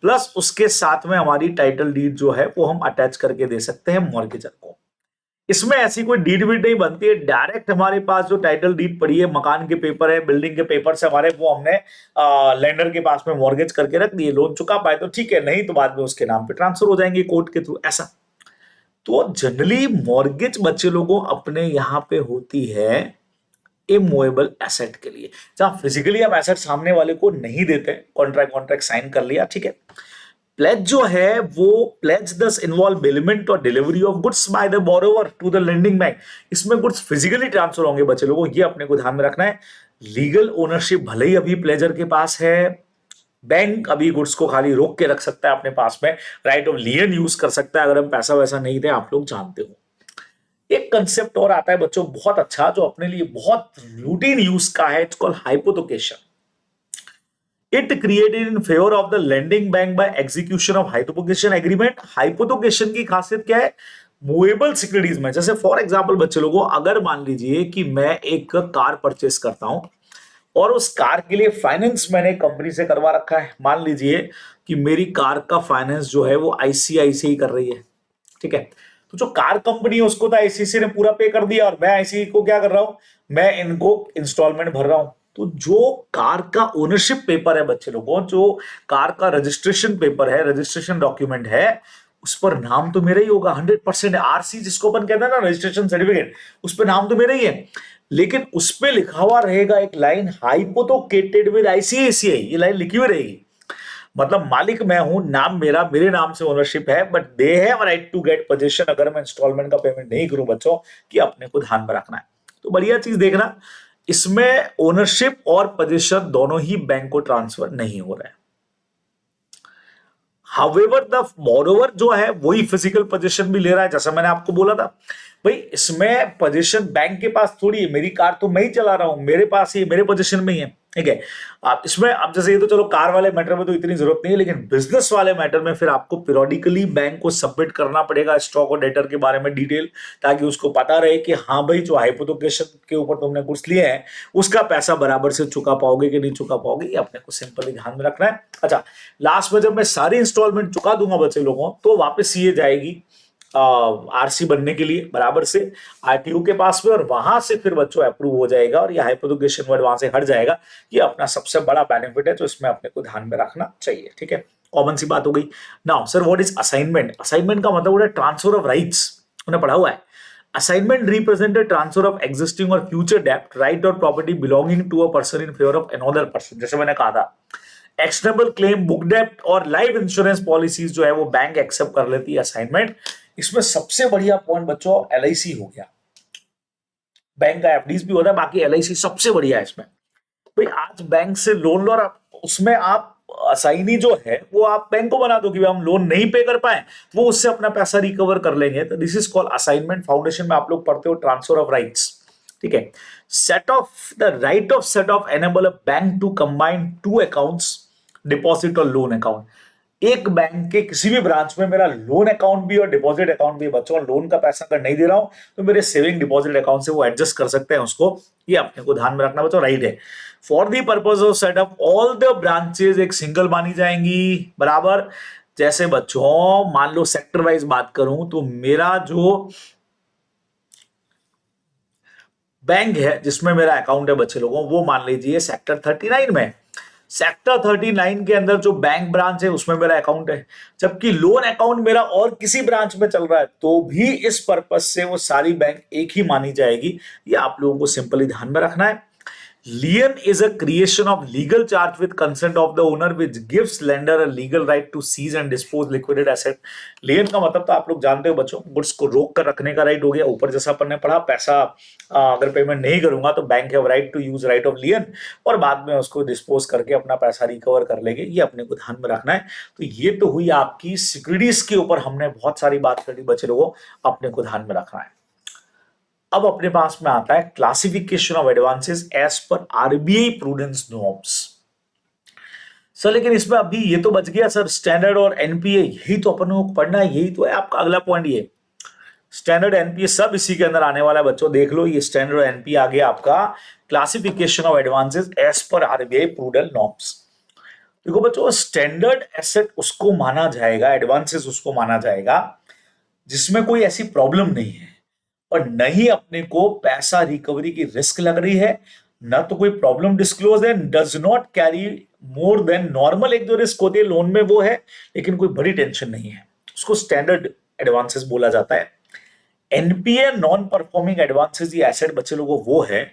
प्लस उसके साथ में हमारी टाइटल डीड जो है वो हम अटैच करके दे सकते हैं मॉर्गेजर को। इसमें ऐसी कोई डीड वीड नहीं बनती है, डायरेक्ट हमारे पास जो टाइटल डीड पड़ी है, मकान के पेपर है, बिल्डिंग के पेपर से हमारे, वो हमने लेंडर के पास में मॉर्गेज करके रख दिए, लोन चुका पाए तो ठीक है, नहीं तो बाद में उसके नाम पे ट्रांसफर हो जाएंगे कोर्ट के थ्रू, ऐसा। तो जनरली मॉर्गेज बच्चे लोगों अपने यहाँ पे होती है इमूवेबल एसेट के लिए, जहां फिजिकली हम एसेट सामने वाले को नहीं देते, कॉन्ट्रैक्ट साइन कर लिया, ठीक है। प्लेज जो है वो प्लेज दस इन्वॉल्व बेलमेंट और delivery of goods by the borrower to the lending bank. इसमें गुड्स फिजिकली ट्रांसफर होंगे बच्चे लोगों, ये अपने को ध्यान में रखना है। लीगल ओनरशिप भले ही अभी प्लेजर के पास है, बैंक अभी गुड्स को खाली रोक के रख सकता है अपने पास में, राइट ऑफ लियन यूज कर सकता है अगर हम पैसा वैसा नहीं थे, आप लोग जानते हो। एक कंसेप्ट और आता है बच्चों बहुत अच्छा, जो अपने लिए बहुत रूटीन यूज का है, it's called hypothecation. It created in favor of the lending bank by execution of hypothecation agreement। हाइपोथेकेशन की खासियत क्या है, मूवेबल सिक्योरिटीज में, जैसे फॉर एग्जांपल बच्चे लोगों, अगर मान लीजिए कि मैं एक कार परचेस करता हूं और उस कार के लिए फाइनेंस मैंने कंपनी से करवा रखा है, मान लीजिए कि मेरी कार का फाइनेंस जो है वो आईसीआईसीआई कर रही है, ठीक है। तो जो कार कंपनी है उसको तो आईसीआईसीआई ने पूरा पे कर दिया और मैं आईसीआईसीआई को क्या कर रहा हूं, मैं इनको इंस्टॉलमेंट भर रहा हूं। तो जो कार का ओनरशिप पेपर है बच्चे लोगों, जो कार का रजिस्ट्रेशन पेपर है, रजिस्ट्रेशन डॉक्यूमेंट है, उस पर नाम तो मेरा ही होगा 100%। आरसी जिसको अपन कहते हैं ना, रजिस्ट्रेशन सर्टिफिकेट, उस पर नाम तो मेरा ही है, लेकिन उस पर लिखा हुआ रहेगा एक लाइन, हाइपोथेकेटेड विद आईसीआईसीआई, ये लाइन लिखी हुई रहेगी। मतलब मालिक मैं हूं, नाम मेरा, मेरे नाम से ओनरशिप है, but they have right to get position अगर मैं इंस्टॉलमेंट का पेमेंट नहीं करूं बच्चों, कि अपने को ध्यान में रखना है। तो बढ़िया चीज देखना, इसमें ओनरशिप और पोजीशन दोनों ही बैंक को ट्रांसफर नहीं हो रहा है। हाउएवर द बोरोवर जो है वही फिजिकल पोजीशन भी ले रहा है, जैसा मैंने आपको बोला था भाई, इसमें पोजीशन बैंक के पास थोड़ी है, मेरी कार तो मैं ही चला रहा हूं, मेरे पास ही, मेरे पोजीशन में ही है, ठीक है। आप इसमें, अब जैसे ये तो चलो कार वाले मैटर में तो इतनी जरूरत नहीं है, लेकिन बिजनेस वाले मैटर में फिर आपको पीरियोडिकली बैंक को सबमिट करना पड़ेगा स्टॉक और डेटर के बारे में डिटेल, ताकि उसको पता रहे कि हाँ भाई जो हाइपोथेकेशन के ऊपर तुमने कुछ लिए हैं उसका पैसा बराबर से चुका पाओगे कि नहीं चुका पाओगे, ये अपने को सिंपली ध्यान में रखना है। अच्छा, लास्ट में जब मैं सारी इंस्टॉलमेंट चुका दूंगा बच्चे लोगों, तो वापस ये जाएगी आरसी बनने के लिए बराबर से आरटीओ के पास में, और वहां से फिर बच्चों अप्रूव हो जाएगा और ये हाइपोथेकेशन वर्ड वहां से हट जाएगा। ये अपना सबसे बड़ा बेनिफिट है, तो इसमें अपने को ध्यान में रखना चाहिए, ठीक है। कॉमन सी बात हो गई। Now sir what is assignment? Assignment का मतलब होता है ट्रांसफर ऑफ राइट्स, उन्हें पढ़ा हुआ है। Assignment represent transfer of existing और फ्यूचर डेब्ट, राइट और property belonging to a person in favour of another person. जैसे मैंने कहा था, एक्शनेबल क्लेम, बुक डेप्ट और लाइफ इंश्योरेंस पॉलिसीज जो है वो बैंक एक्सेप्ट कर लेती है असाइनमेंट। इसमें सबसे बढ़िया पॉइंट बच्चों एलआईसी हो गया, बैंक का एफडीज भी होता है, बाकी एलआईसी सबसे बढ़िया है इसमें। भाई आज बैंक से लोन लो और उसमें आप असाइनी जो है वो आप बैंक को बना दो कि हम लोन नहीं पे कर पाए, वो उससे अपना पैसा रिकवर कर लेंगे। तो this is called assignment. Foundation में आप लोग पढ़ते हो ट्रांसफर ऑफ राइट्स, ठीक है। Set off the right of set off enable a bank to combine two accounts, deposit और लोन अकाउंट। एक बैंक के किसी भी ब्रांच में मेरा लोन अकाउंट भी और डिपॉजिट अकाउंट भी, बच्चों लोन का पैसा अगर नहीं दे रहा हूं तो मेरे सेविंग डिपॉजिट अकाउंट से वो एडजस्ट कर सकते हैं उसको, ये अपने को ध्यान में रखना बच्चों, राइट है। For the purpose of setup all the branches एक सिंगल मानी जाएंगी, बराबर। जैसे बच्चों मान लो सेक्टर वाइज बात करूं तो मेरा जो बैंक है जिसमें मेरा अकाउंट है बच्चे लोगों, वो मान लीजिए सेक्टर 39 में। सेक्टर 39 के अंदर जो बैंक ब्रांच है उसमें मेरा अकाउंट है, जबकि लोन अकाउंट मेरा और किसी ब्रांच में चल रहा है तो भी इस पर्पज से वो सारी बैंक एक ही मानी जाएगी। ये आप लोगों को सिंपली ध्यान में रखना है। Lien is a creation of legal charge with consent of the owner which gives lender a legal right to seize and dispose liquidated asset। Lien का मतलब तो आप लोग जानते हो बच्चों, गुड्स को रोक कर रखने का राइट हो गया। ऊपर जैसा अपन ने पढ़ा, पैसा अगर पेमेंट नहीं करूंगा तो bank have right to use right of lien, और बाद में उसको डिस्पोज करके अपना पैसा रिकवर कर लेंगे। ये अपने को ध्यान में रखना है। तो ये तो हुई आपकी सिक्योरिटीज के ऊपर हमने बहुत सारी बात करी बच्चे लोगों, अपने को ध्यान में रखना है। अब अपने पास में आता है classification of advances as per RBI prudence norms. Sir लेकिन इसमें अभी ये तो बच गया सर स्टैंडर्ड और एनपीए, यही तो अपन को पढ़ना है, यही तो है आपका अगला पॉइंट। ये स्टैंडर्ड एनपीए सब इसी के अंदर आने वाला है बच्चों, देख लो ये स्टैंडर्ड एनपीए आ गया आपका, classification of advances as per RBI prudence norms. देखो बच्चों स्टैंडर्ड एसेट उसको माना जाएगा, एडवांसेस उसको माना जाएगा जिसमें कोई ऐसी प्रॉब्लम नहीं है और न ही अपने को पैसा रिकवरी की रिस्क लग रही है, ना तो कोई प्रॉब्लम डिस्क्लोज है, does not carry more than normal. एक जो रिस्क होती है लोन में वो है, लेकिन कोई बड़ी टेंशन नहीं है, उसको स्टैंडर्ड एडवांसेस बोला जाता है। एनपीए नॉन परफॉर्मिंग एडवांसेस, ये एसेट बच्चे लोगों वो है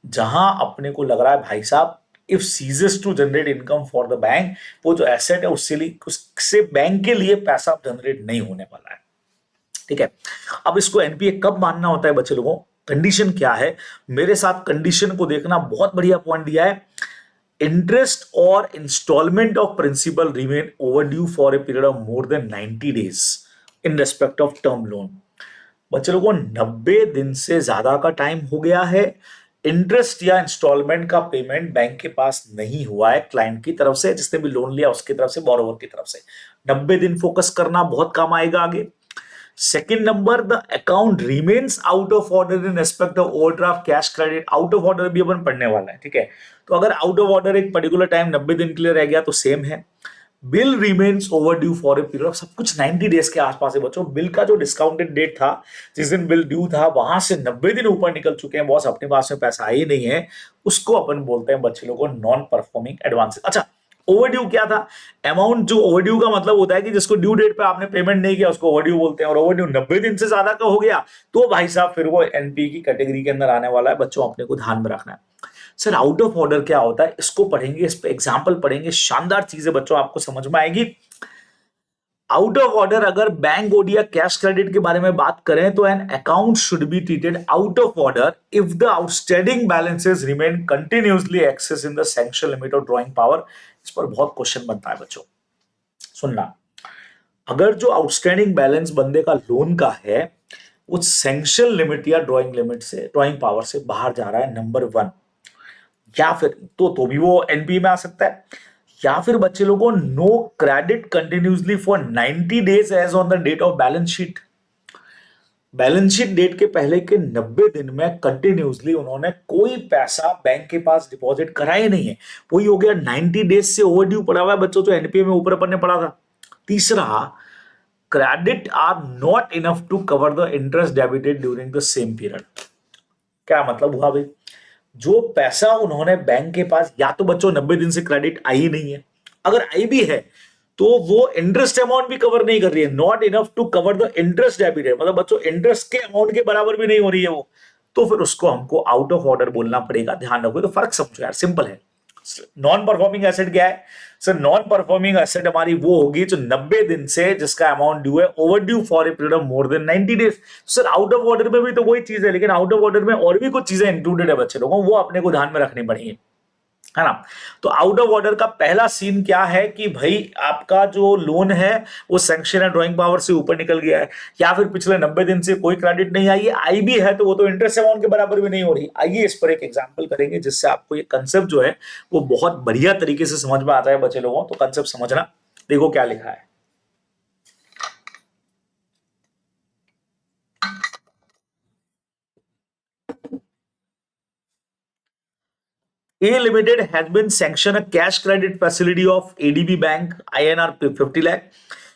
जहां अपने को लग रहा है भाई साहब if ceases to generate income for the bank, वो जो एसेट है उससे बैंक के लिए पैसा जनरेट नहीं होने वाला है। ठीक है, अब इसको एनपीए कब मानना होता है बच्चे लोगों, कंडीशन क्या है, मेरे साथ कंडीशन को देखना, बहुत बढ़िया पॉइंट दिया है। इंटरेस्ट और instalment of principal remain overdue for a period of more than 90 days in respect of term loan. बच्चे लोगों 90 दिन से ज्यादा का टाइम हो गया है, इंटरेस्ट या इंस्टॉलमेंट का पेमेंट बैंक के पास नहीं हुआ है क्लाइंट की तरफ से, जिसने भी लोन लिया उसकी तरफ से, बोरोवर की तरफ से। 90 दिन फोकस करना बहुत काम आएगा आगे। Second number, the account remains out of order in respect of overdraft cash credit. Out of order भी अपन पढ़ने वाला है, ठीक है। तो अगर आउट ऑफ ऑर्डर एक पर्टिकुलर टाइम 90 दिन के लिए रह गया तो सेम है। Bill remains over due for a period, सब कुछ 90 डेज के आसपास है बच्चों। बिल का जो डिस्काउंटेड डेट था, जिस दिन बिल ड्यू था, वहां से 90 दिन ऊपर निकल चुके हैं, बॉस अपने पास में पैसा आई नहीं है, उसको अपन बोलते हैं बच्चे लोगों नॉन परफॉर्मिंग एडवांसेस। अच्छा, ओवरड्यू क्या था, अमाउंट जो ओवरड्यू का मतलब होता है कि जिसको ड्यू डेट पे आपने पेमेंट नहीं किया उसको ओवरड्यू बोलते हैं, और ओवरड्यू 90 दिन से ज्यादा का हो गया तो भाई साहब फिर वो एनपी की कैटेगरी के अंदर आने वाला है बच्चों, अपने को ध्यान में रखना है। सर आउट ऑफ ऑर्डर क्या होता है, इसको पढ़ेंगे, इस पे एग्जांपल पढ़ेंगे, शानदार चीजें बच्चों आपको समझ में आएगी। आउट ऑफ ऑर्डर, अगर बैंक ओडी या कैश क्रेडिट के बारे में बात करें तो an account should be treated out of order if the outstanding balances remain continuously excess in the sanction limit of drawing power. इस पर बहुत क्वेश्चन बनता है बच्चों, सुनना। अगर जो आउटस्टैंडिंग बैलेंस बंदे का लोन का है वो सैंक्शन लिमिट या ड्राइंग लिमिट से, ड्राइंग पावर से बाहर जा रहा है, नंबर 1, या फिर तो भी वो एनपी में आ सकता है, या फिर बच्चे लोगों no credit continuously for 90 days as on the date of balance sheet. Balance sheet date के पहले के 90 दिन में कंटिन्यूसली उन्होंने कोई पैसा बैंक के पास डिपॉजिट करा ही नहीं है, वही हो गया 90 डेज से ओवरड्यू पड़ा हुआ है बच्चों, जो एनपीए में ऊपर अपन ने पढ़ा था। तीसरा, credit are not enough to cover the interest debited during the same period. क्या मतलब हुआ भाई, जो पैसा उन्होंने बैंक के पास, या तो बच्चों 90 दिन से क्रेडिट आई नहीं है, अगर आई भी है तो वो इंटरेस्ट अमाउंट भी कवर नहीं कर रही है, not enough to cover the interest debited, मतलब बच्चों इंटरेस्ट के अमाउंट के बराबर भी नहीं हो रही है वो, तो फिर उसको हमको आउट ऑफ ऑर्डर बोलना पड़ेगा। ध्यान रखो, तो फर्क समझो यार, सिंपल है। नॉन परफॉर्मिंग एसेट क्या है सर, नॉन परफॉर्मिंग एसेट हमारी वो होगी जो 90 दिन से जिसका अमाउंट ड्यू है over due for a period of more than 90 days. Sir out of order में भी तो वही चीज है, लेकिन आउट ऑफ ऑर्डर में और भी कुछ चीजें इंक्लूडेड है बच्चे लोगों, वो अपने को ध्यान में रखनी पड़ेगी, है ना। तो आउट ऑफ ऑर्डर का पहला सीन क्या है कि भाई आपका जो लोन है वो सैंक्शन है ड्राइंग पावर से ऊपर निकल गया है, या फिर पिछले 90 दिन से कोई क्रेडिट नहीं आई है, आई भी है तो वो तो इंटरेस्ट अमाउंट के बराबर भी नहीं हो रही। आइए इस पर एक एग्जांपल करेंगे जिससे आपको ये कंसेप्ट जो है वो बहुत बढ़िया तरीके से समझ में आता है बच्चे लोगों, तो कंसेप्ट समझना। देखो क्या लिखा है, A Limited has been sanctioned a cash credit facility of ADB Bank INR 50 lakh.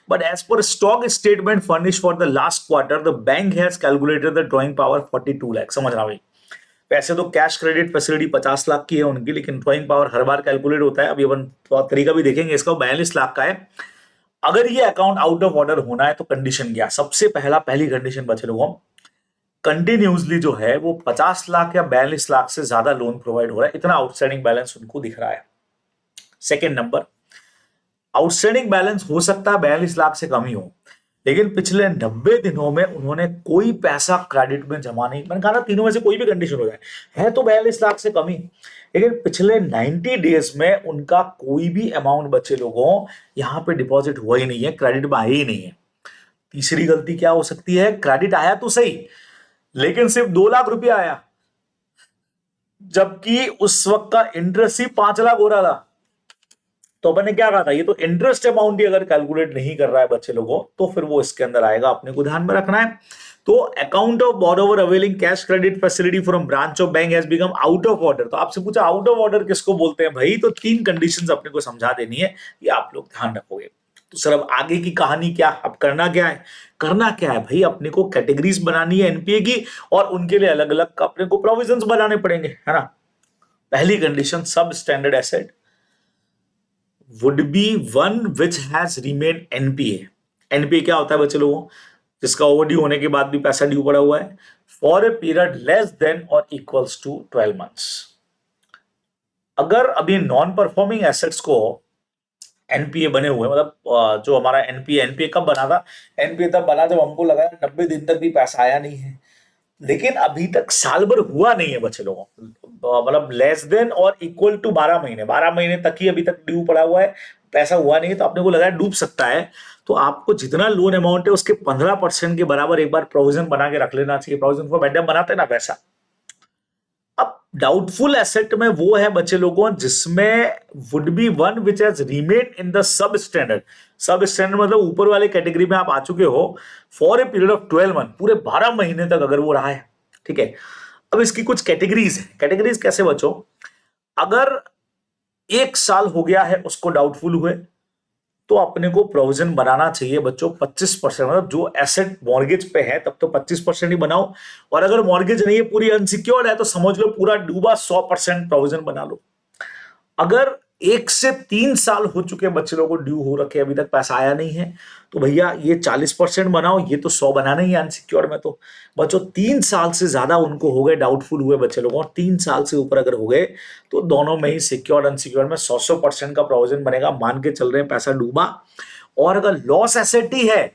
But as per stock statement furnished for the last quarter, the bank has calculated the drawing power 42 lakh. समझ रहा भाई, वैसे तो कैश क्रेडिट फैसिलिटी 50 लाख की है उनकी, लेकिन ड्रॉइंग पावर हर बार कैलकुलेट होता है। अभी अपन तो तरीका भी देखेंगे इसका, 42 लाख का है। अगर ये अकाउंट आउट ऑफ ऑर्डर होना है तो कंडीशन क्या, सबसे पहली कंडीशन बचे लोगों, कंटिन्यूसली जो है वो 50 लाख या 42 लाख से ज्यादा लोन प्रोवाइड हो रहा है, इतना आउटस्टैंडिंग बैलेंस उनको दिख रहा है। सेकेंड नंबर, आउटस्टैंडिंग बैलेंस हो सकता है 42 लाख से कम ही हो, लेकिन पिछले 90 दिनों में उन्होंने कोई पैसा क्रेडिट में जमा नहीं, मैंने कहा ना तीनों में से कोई भी कंडीशन हो जाए, है तो 42 लाख से कम ही, लेकिन पिछले 90 डेज में उनका कोई भी अमाउंट बचे लोगों यहां पे डिपॉजिट हुआ ही नहीं है, क्रेडिट में आया ही नहीं है। तीसरी गलती क्या हो सकती है, क्रेडिट आया तो सही लेकिन सिर्फ 2 लाख रुपया आया, जबकि उस वक्त का इंटरेस्ट ही 5 लाख हो रहा था। तो अपन ने क्या कहा था, ये तो इंटरेस्ट अमाउंट ही अगर कैलकुलेट नहीं कर रहा है बच्चे लोगों तो फिर वो इसके अंदर आएगा, अपने को ध्यान में रखना है। तो account of borrower availing cash credit facility from branch of bank has become out of order. तो आपसे पूछा आउट ऑफ ऑर्डर किसको बोलते हैं भाई, तो 3 कंडीशंस अपने को समझा देनी है, ये आप लोग ध्यान रखोगे। तो सर अब आगे की कहानी क्या, अब करना क्या है, करना क्या है भाई, अपने को कैटेगरीज बनानी है एनपीए की, और उनके लिए अलग अलग अपने को प्रोविजंस बनाने पड़ेंगे, है ना। पहली कंडीशन, सब standard asset would be one which has remained NPA। NPA क्या होता है बच्चे लोगों, जिसका ओवरड्यू होने के बाद भी पैसा ड्यू पड़ा हुआ है for a period less than और इक्वल्स टू 12 मंथ्स। अगर अभी नॉन परफॉर्मिंग एसेट्स को एनपीए बने हुए, मतलब जो हमारा एनपीए कब बना था, एनपीए तब बना जब हमको लगा 90 दिन तक भी पैसा आया नहीं है, लेकिन अभी तक साल भर हुआ नहीं है बच्चे लोगों, मतलब लेस देन और इक्वल टू 12 महीने तक ही अभी तक ड्यू पड़ा हुआ है, पैसा हुआ नहीं है, तो आपने को लगा डूब सकता है, तो आपको जितना लोन अमाउंट है उसके 15% के बराबर एक बार प्रोविजन बना के रख लेना चाहिए, प्रोविजन फॉर बैड डेट बनाते हैं ना वैसा। अब डाउटफुल एसेट में वो है बच्चे लोगों जिसमें would be one which has remain in the sub standard. सब स्टैंडर्ड मतलब ऊपर वाले कैटेगरी में आप आ चुके हो for a period of 12 month, पूरे 12 महीने तक अगर वो रहा है, ठीक है। अब इसकी कुछ कैटेगरीज है, कैटेगरीज कैसे बच्चों, अगर 1 साल हो गया है उसको डाउटफुल हुए तो अपने को प्रोविजन बनाना चाहिए बच्चों 25%, मतलब जो एसेट मॉर्गेज पे है तब तो 25% ही बनाओ, और अगर मॉर्गेज नहीं है पूरी अनसिक्योर्ड है तो समझ लो पूरा डूबा 100% प्रोविजन बना लो। अगर 1 से 3 साल हो चुके बच्चे लोगों को ड्यू हो रखे अभी तक पैसा आया नहीं है तो भैया ये 40% बनाओ, ये तो 100 बनाना ही है अनसिक्योर्ड में। तो बच्चों 3 साल से ज्यादा उनको हो गए, डाउटफुल हुए बच्चे लोगों, 3 साल से ऊपर अगर हो गए तो दोनों में ही सिक्योर्ड अनसिक्योर्ड में 100% का प्रोविजन बनेगा, मान के चल रहे हैं पैसा डूबा। और अगर लॉस एसेट ही है,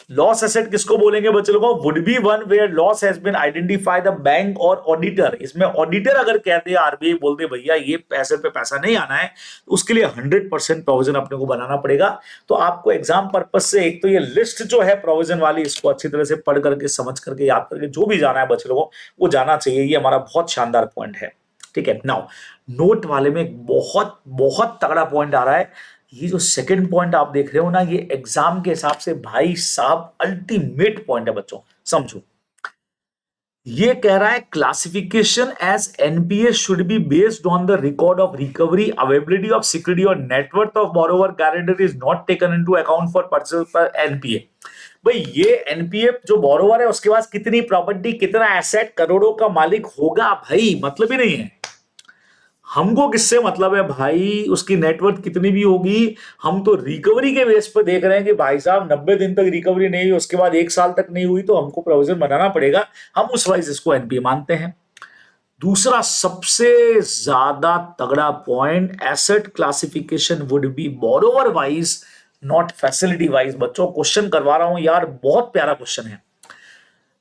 लॉस एसेट किसको बोलेंगे बच्चे लोगों, would be one where loss has been identified the bank और ऑडिटर। इसमें ऑडिटर अगर कहते हैं, आरबीआई बोलते भैया ये पैसे पे पैसा नहीं आना है, तो उसके लिए 100% प्रोविजन अपने को बनाना पड़ेगा। तो आपको एग्जाम पर्पज से एक तो ये लिस्ट जो है प्रोविजन वाली, इसको अच्छी तरह से पढ़ करके समझ करके याद करके जो भी जाना है बच्चे लोगों वो जाना चाहिए, ये हमारा बहुत शानदार पॉइंट है, ठीक है। नाउ नोट वाले में बहुत बहुत तगड़ा पॉइंट आ रहा है, ये जो सेकंड पॉइंट आप देख रहे हो ना, ये एग्जाम के हिसाब से भाई साहब अल्टीमेट पॉइंट है बच्चों, समझो। ये कह रहा है classification as NPA should be based on the record of recovery, availability of security और net worth of borrower, guarantor is not taken into account for purchase पर एनपीए। भाई ये एनपीए जो बोरोवर है उसके पास कितनी प्रॉपर्टी, कितना एसेट, करोड़ों का मालिक होगा, भाई मतलब ही नहीं है। हमको किससे मतलब है भाई, उसकी नेटवर्थ कितनी भी होगी, हम तो रिकवरी के बेस पर देख रहे हैं कि भाई साहब 90 दिन तक रिकवरी नहीं हुई, उसके बाद 1 साल तक नहीं हुई तो हमको प्रोविजन बनाना पड़ेगा, हम उस वाइज इसको एनपीए मानते हैं। दूसरा सबसे ज्यादा तगड़ा point, asset classification would be borrower wise not facility wise. बच्चों क्वेश्चन करवा रहा हूं यार, बहुत प्यारा क्वेश्चन है।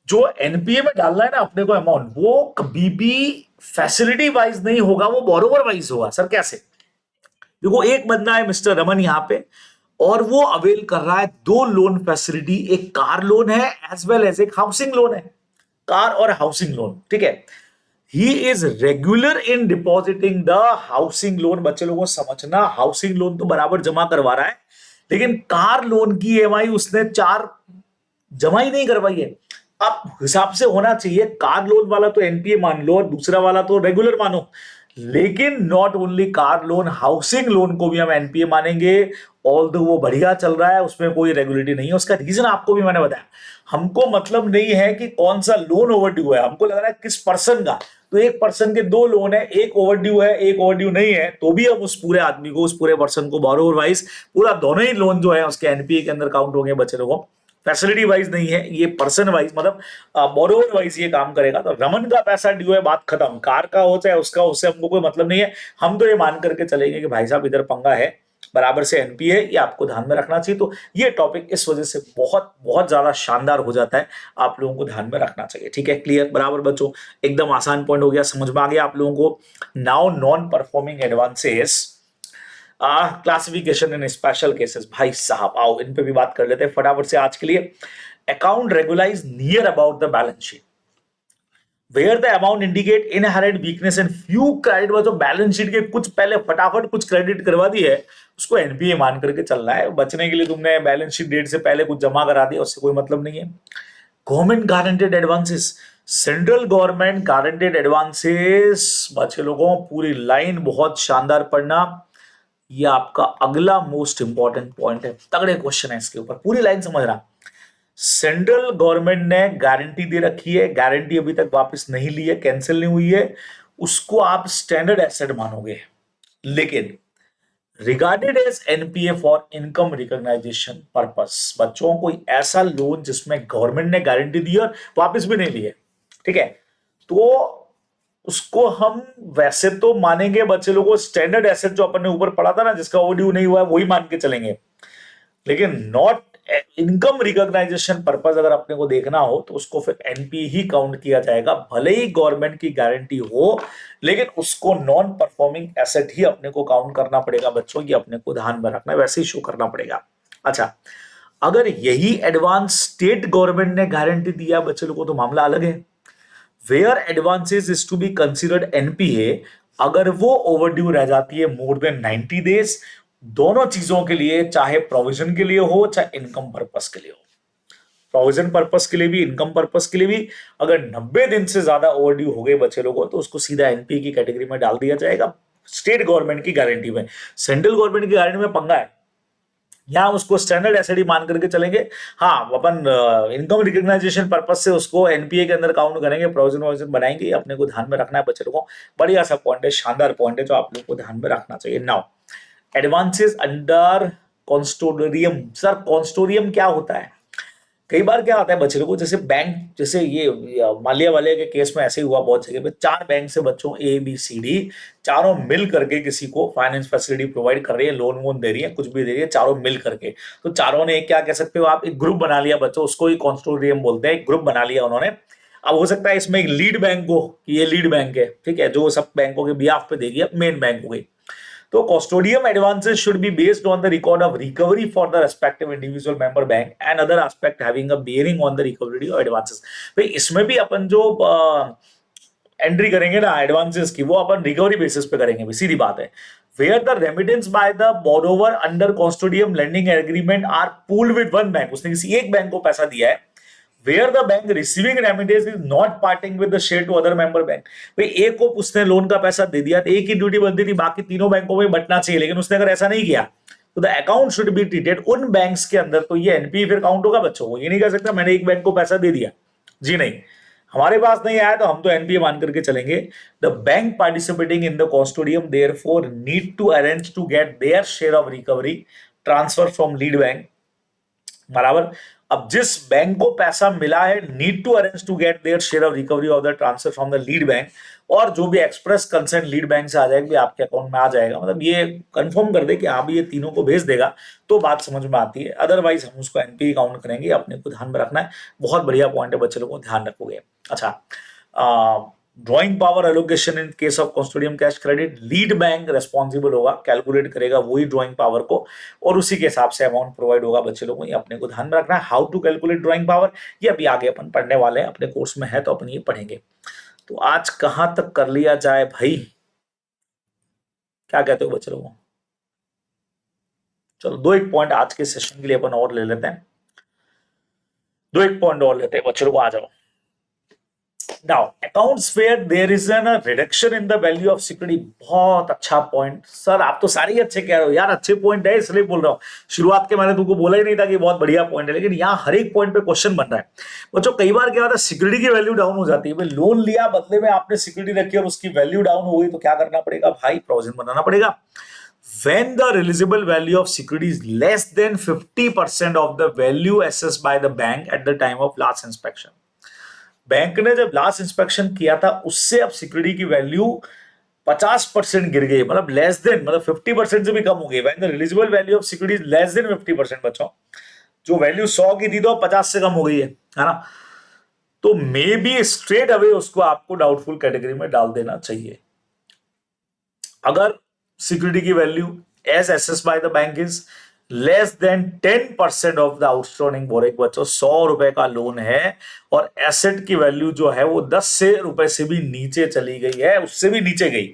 जो एनपीए में डालना है ना अपने को अमाउंट, वो कभी भी फैसिलिटी वाइज नहीं होगा, वो बोरोवर वाइज होगा। सर कैसे, देखो एक बंदा है मिस्टर रमन यहां पे, और वो अवेल कर रहा है 2 लोन फैसिलिटी, एक कार लोन है एज वेल एज एक हाउसिंग लोन है, कार और हाउसिंग लोन, ठीक है। He is regular in depositing the housing loan. बच्चे लोगों को समझना, हाउसिंग लोन तो बराबर जमा करवा रहा है, लेकिन कार लोन की ईएमआई उसने 4 जमा ही नहीं करवाई है। अब हिसाब से होना चाहिए, कार लोन वाला तो एनपीए मान लो और दूसरा वाला तो रेगुलर मानो, लेकिन not only car loan, housing loan को भी हम एनपीए मानेंगे। ऑल दो वो बढ़िया चल रहा है, उसमें कोई रेगुलेटरी नहीं है। उसका रीजन आपको भी मैंने बताया, हमको मतलब नहीं है कि कौन सा लोन ओवरड्यू है, हमको लग रहा है किस पर्सन का। तो एक पर्सन के 2 लोन है, एक ओवरड्यू है एक ओवरड्यू नहीं है, तो भी हम उस पूरे आदमी को, उस पूरे पर्सन को बोरोवर वाइज पूरा दोनों ही लोन जो है उसके एनपीए के अंदर काउंट होंगे बच्चे लोगों। फैसिलिटी वाइज नहीं है ये, पर्सन वाइज मतलब बोरोवर वाइज ये काम करेगा। तो रमन का पैसा ड्यू है, बात खत्म, कार का हो चाहे उसका, उससे हमको कोई मतलब नहीं है। हम तो ये मान करके चलेंगे कि भाई साहब इधर पंगा है, बराबर से एनपीए है, ये आपको ध्यान में रखना चाहिए। तो ये टॉपिक इस वजह से बहुत बहुत ज्यादा शानदार हो जाता है, आप लोगों को ध्यान में रखना चाहिए। ठीक है, क्लियर, बराबर बच्चों, एकदम आसान पॉइंट हो गया, समझ में आ गया आप लोगों को। Now non performing advances classification इन स्पेशल केसेस, भाई साहब आओ इन पे भी बात कर लेते हैं फटाफट से आज के लिए। Account regularise near about the balance sheet where the amount indicate inherent weakness and few credit, जो बैलेंस शीट के कुछ पहले फटाफट कुछ क्रेडिट करवा दी है उसको एनपीए मान करके चलना है। बचने के लिए तुमने बैलेंस शीट डेट से पहले कुछ जमा करा दिया, उससे कोई मतलब नहीं है। Government guaranteed advances, central government guaranteed advances, बच्चे लोगों पूरी लाइन बहुत शानदार पढ़ना, ये आपका अगला मोस्ट इंपॉर्टेंट पॉइंट है, तगड़े क्वेश्चन है इसके ऊपर, पूरी लाइन समझना। सेंट्रल गवर्नमेंट ने गारंटी दे रखी है, गारंटी अभी तक वापस नहीं ली है, कैंसिल नहीं हुई है, उसको आप स्टैंडर्ड एसेट मानोगे, लेकिन regarded as NPA for income recognition purpose, बच्चों कोई ऐसा लोन जिसमें गवर्नमेंट ने गारंटी दी और वापस भी नहीं ली है, ठीक है, तो उसको हम वैसे तो मानेंगे बच्चे लोगों को स्टैंडर्ड एसेट, जो अपन ने ऊपर पढ़ा था ना जिसका ओवरड्यू नहीं हुआ है वही मान के चलेंगे, लेकिन नॉट इनकम रिकॉग्नाइजेशन पर्पस अगर अपने को देखना हो तो उसको फिर एनपी ही काउंट किया जाएगा, भले ही गवर्नमेंट की गारंटी हो, लेकिन उसको नॉन परफॉर्मिंग एसेट ही अपने को काउंट करना पड़ेगा बच्चों की, अपने को ध्यान में रखना है, वैसे ही शो करना पड़ेगा। अच्छा, अगर यही एडवांस स्टेट गवर्नमेंट ने गारंटी दिया बच्चे लोगों को तो मामला अलग है। Where advances is to be considered NPA, अगर वो ओवरड्यू रह जाती है मोर देन 90 डेज, दोनों चीजों के लिए, चाहे प्रोविजन के लिए हो चाहे इनकम पर्पस के लिए हो, प्रोविजन पर्पस के लिए भी इनकम पर्पस के लिए भी, अगर 90 दिन से ज्यादा ओवरड्यू हो गए बच्चे लोगों तो उसको सीधा एनपीए की कैटेगरी में डाल दिया जाएगा, स्टेट गवर्नमेंट की गारंटी में। सेंट्रल गवर्नमेंट की गारंटी में पंगा है, यहां उसको स्टैंडर्ड एसेट ही मान करके चलेंगे। हाँ, अपन इनकम रिकॉग्नाइजेशन पर्पस से उसको एनपीए के अंदर काउंट करेंगे, प्रोविजन वोविजन बनाएंगे, अपने को ध्यान में रखना है बच्चे लोगों को। बढ़िया सा पॉइंट है, शानदार पॉइंट है जो आप लोग को ध्यान में रखना चाहिए। नाउ एडवांसेस अंडर कॉन्स्टोरियम, सर कॉन्स्टोरियम क्या होता है? कई बार क्या होता है बच्चे लोगों को, जैसे बैंक, जैसे ये मालिया वाले के केस में ऐसे ही हुआ बहुत जगह पे, 4 बैंक से बच्चों ए बी सी डी चारों मिल करके किसी को फाइनेंस फैसिलिटी प्रोवाइड कर रही है, लोन वोन दे रही है, कुछ भी दे रही है, चारों मिल करके, तो चारों ने क्या कह सकते हो आप, एक ग्रुप बना लिया बच्चों, उसको ही कॉन्स्टोरियम बोलते हैं, एक ग्रुप बना लिया उन्होंने। अब हो सकता है इसमें एक लीड बैंक हो कि ये लीड बैंक है, ठीक है, जो सब बैंकों के बिहाफ पे देगी, अब मेन बैंक हो गई। तो custodium advances should be based on the record of recovery for the respective individual member bank and other aspect having a bearing on the recovery of advances। भाई इसमें भी अपन जो एंट्री करेंगे ना एडवांसेस की, वो अपन रिकवरी बेसिस पे करेंगे, भी सीधी बात है। Where the remittance by the borrower under custodium lending agreement are pooled with one bank, उसने किसी एक बैंक को पैसा दिया है, where the bank receiving remittance is not parting with the share to other member bank। भाई एक को उसने लोन का पैसा दे दिया तो एक ही ड्यूटी बनती थी, बाकी तीनों बैंकों में बंटना चाहिए, लेकिन उसने अगर ऐसा नहीं किया तो the account should be treated उन बैंक्स के अंदर, तो ये एनपीए फिर काउंट होगा बच्चों को। ये नहीं कह सकता मैंने एक बैंक को पैसा दे दिया, जी नहीं, हमारे पास नहीं आया तो हम तो एनपीए मान करके चलेंगे। The bank participating in the consortium therefore need to arrange to get their share of recovery transfer from lead bank, बराबर। अब जिस बैंक को पैसा मिला है need to arrange to get their share of recovery of the transfer from the lead bank, और जो भी एक्सप्रेस कंसेंट लीड बैंक से आ जाएगा भी आपके अकाउंट में आ जाएगा, मतलब ये कंफर्म कर दे कि हाँ भी ये तीनों को भेज देगा, तो बात समझ में आती है, अदरवाइज हम उसको एनपीए काउंट करेंगे, अपने को ध्यान में रखना है। बहुत बढ़िया पॉइंट है बच्चे लोगों को, ध्यान रखोगे। अच्छा, drawing power allocation in case of consortium cash credit, lead bank responsible होगा, कैलकुलेट करेगा वही ड्रॉइंग पावर को, और उसी के हिसाब से अमाउंट प्रोवाइड होगा बच्चे लोगों को, ये अपने को ध्यान में रखना है। How to calculate drawing power, ये अभी आगे अपन पढ़ने वाले हैं, अपने कोर्स में है तो अपन ये पढ़ेंगे। तो आज कहां तक कर लिया जाए भाई, क्या कहते हो बच्चे लोगों? चलो दो एक पॉइंट आज के सेशन के लिए अपन और ले लेते हैं, दो एक पॉइंट और लेते हैं बच्चे लोग, आ जाओ। Now, accounts where there is a reduction in the value of security, बहुत अच्छा पॉइंट सर, आप तो सारे ही अच्छे कह रहे हो यार, अच्छे पॉइंट है इसलिए बोल रहा हूँ। शुरुआत के मैंने तुमको बोला ही नहीं था कि बहुत बढ़िया पॉइंट है, लेकिन यहाँ हर एक पॉइंट पे क्वेश्चन बन रहा है बच्चों। कई बार क्या होता है, सिक्योरिटी की वैल्यू डाउन हो जाती है भाई, लोन लिया बदले में आपने सिक्योरिटी रखी और उसकी वैल्यू डाउन हो गई, तो क्या करना पड़ेगा भाई, प्रोविजन बनाना पड़ेगा। When the releasable value of security is less than 50% of the value assessed by the bank at the time of last inspection, bank ने जब लास्ट इंस्पेक्शन किया था उससे अब सिक्योरिटी की वैल्यू 50% गिर गई, मतलब लेस देन, मतलब 50% से भी कम हो गई। When the realisable value of security is less than 50%, बच्चों जो वैल्यू 100 की थी तो 50 से कम हो गई है ना, तो मे बी स्ट्रेट अवे उसको आपको डाउटफुल कैटेगरी में डाल देना चाहिए। अगर सिक्योरिटी की value as assessed by the bank is less than 10% of the outstanding borrowing, बच्चों 100 रुपए का लोन है और एसेट की वैल्यू जो है वो 10 से रुपए से भी नीचे चली गई है, उससे भी नीचे गई,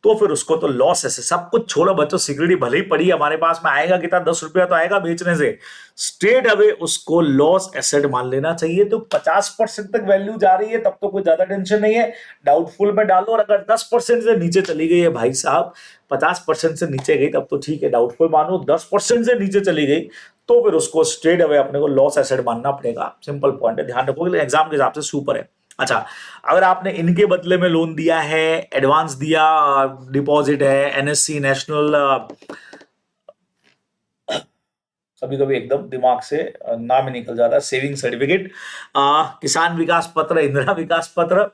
तो फिर उसको तो लॉस है। सब कुछ छोड़ो बच्चों, सिक्योरिटी भले ही पड़ी हमारे पास में, आएगा कितना, 10 रुपया तो आएगा बेचने से, स्ट्रेट अवे उसको लॉस एसेट मान लेना चाहिए। तो 50% तक वैल्यू जा रही है तब तो कोई ज्यादा टेंशन नहीं है, डाउटफुल में डालो। और अगर 10% से नीचे चली गई है भाई साहब, 50% से नीचे गई तब तो ठीक है, डाउटफुल मानो। 10% से नीचे चली गई तो फिर उसको स्ट्रेट अवे अपने को लॉस एसेट मानना पड़ेगा। सिंपल पॉइंट है, ध्यान रखोगे, एग्जाम के हिसाब से सुपर है। अच्छा, अगर आपने इनके बदले में लोन दिया है, एडवांस दिया, डिपॉजिट है, एनएससी, नेशनल, कभी कभी एकदम दिमाग से नाम ही निकल जाता है, सेविंग सर्टिफिकेट, किसान विकास पत्र, इंदिरा विकास पत्र,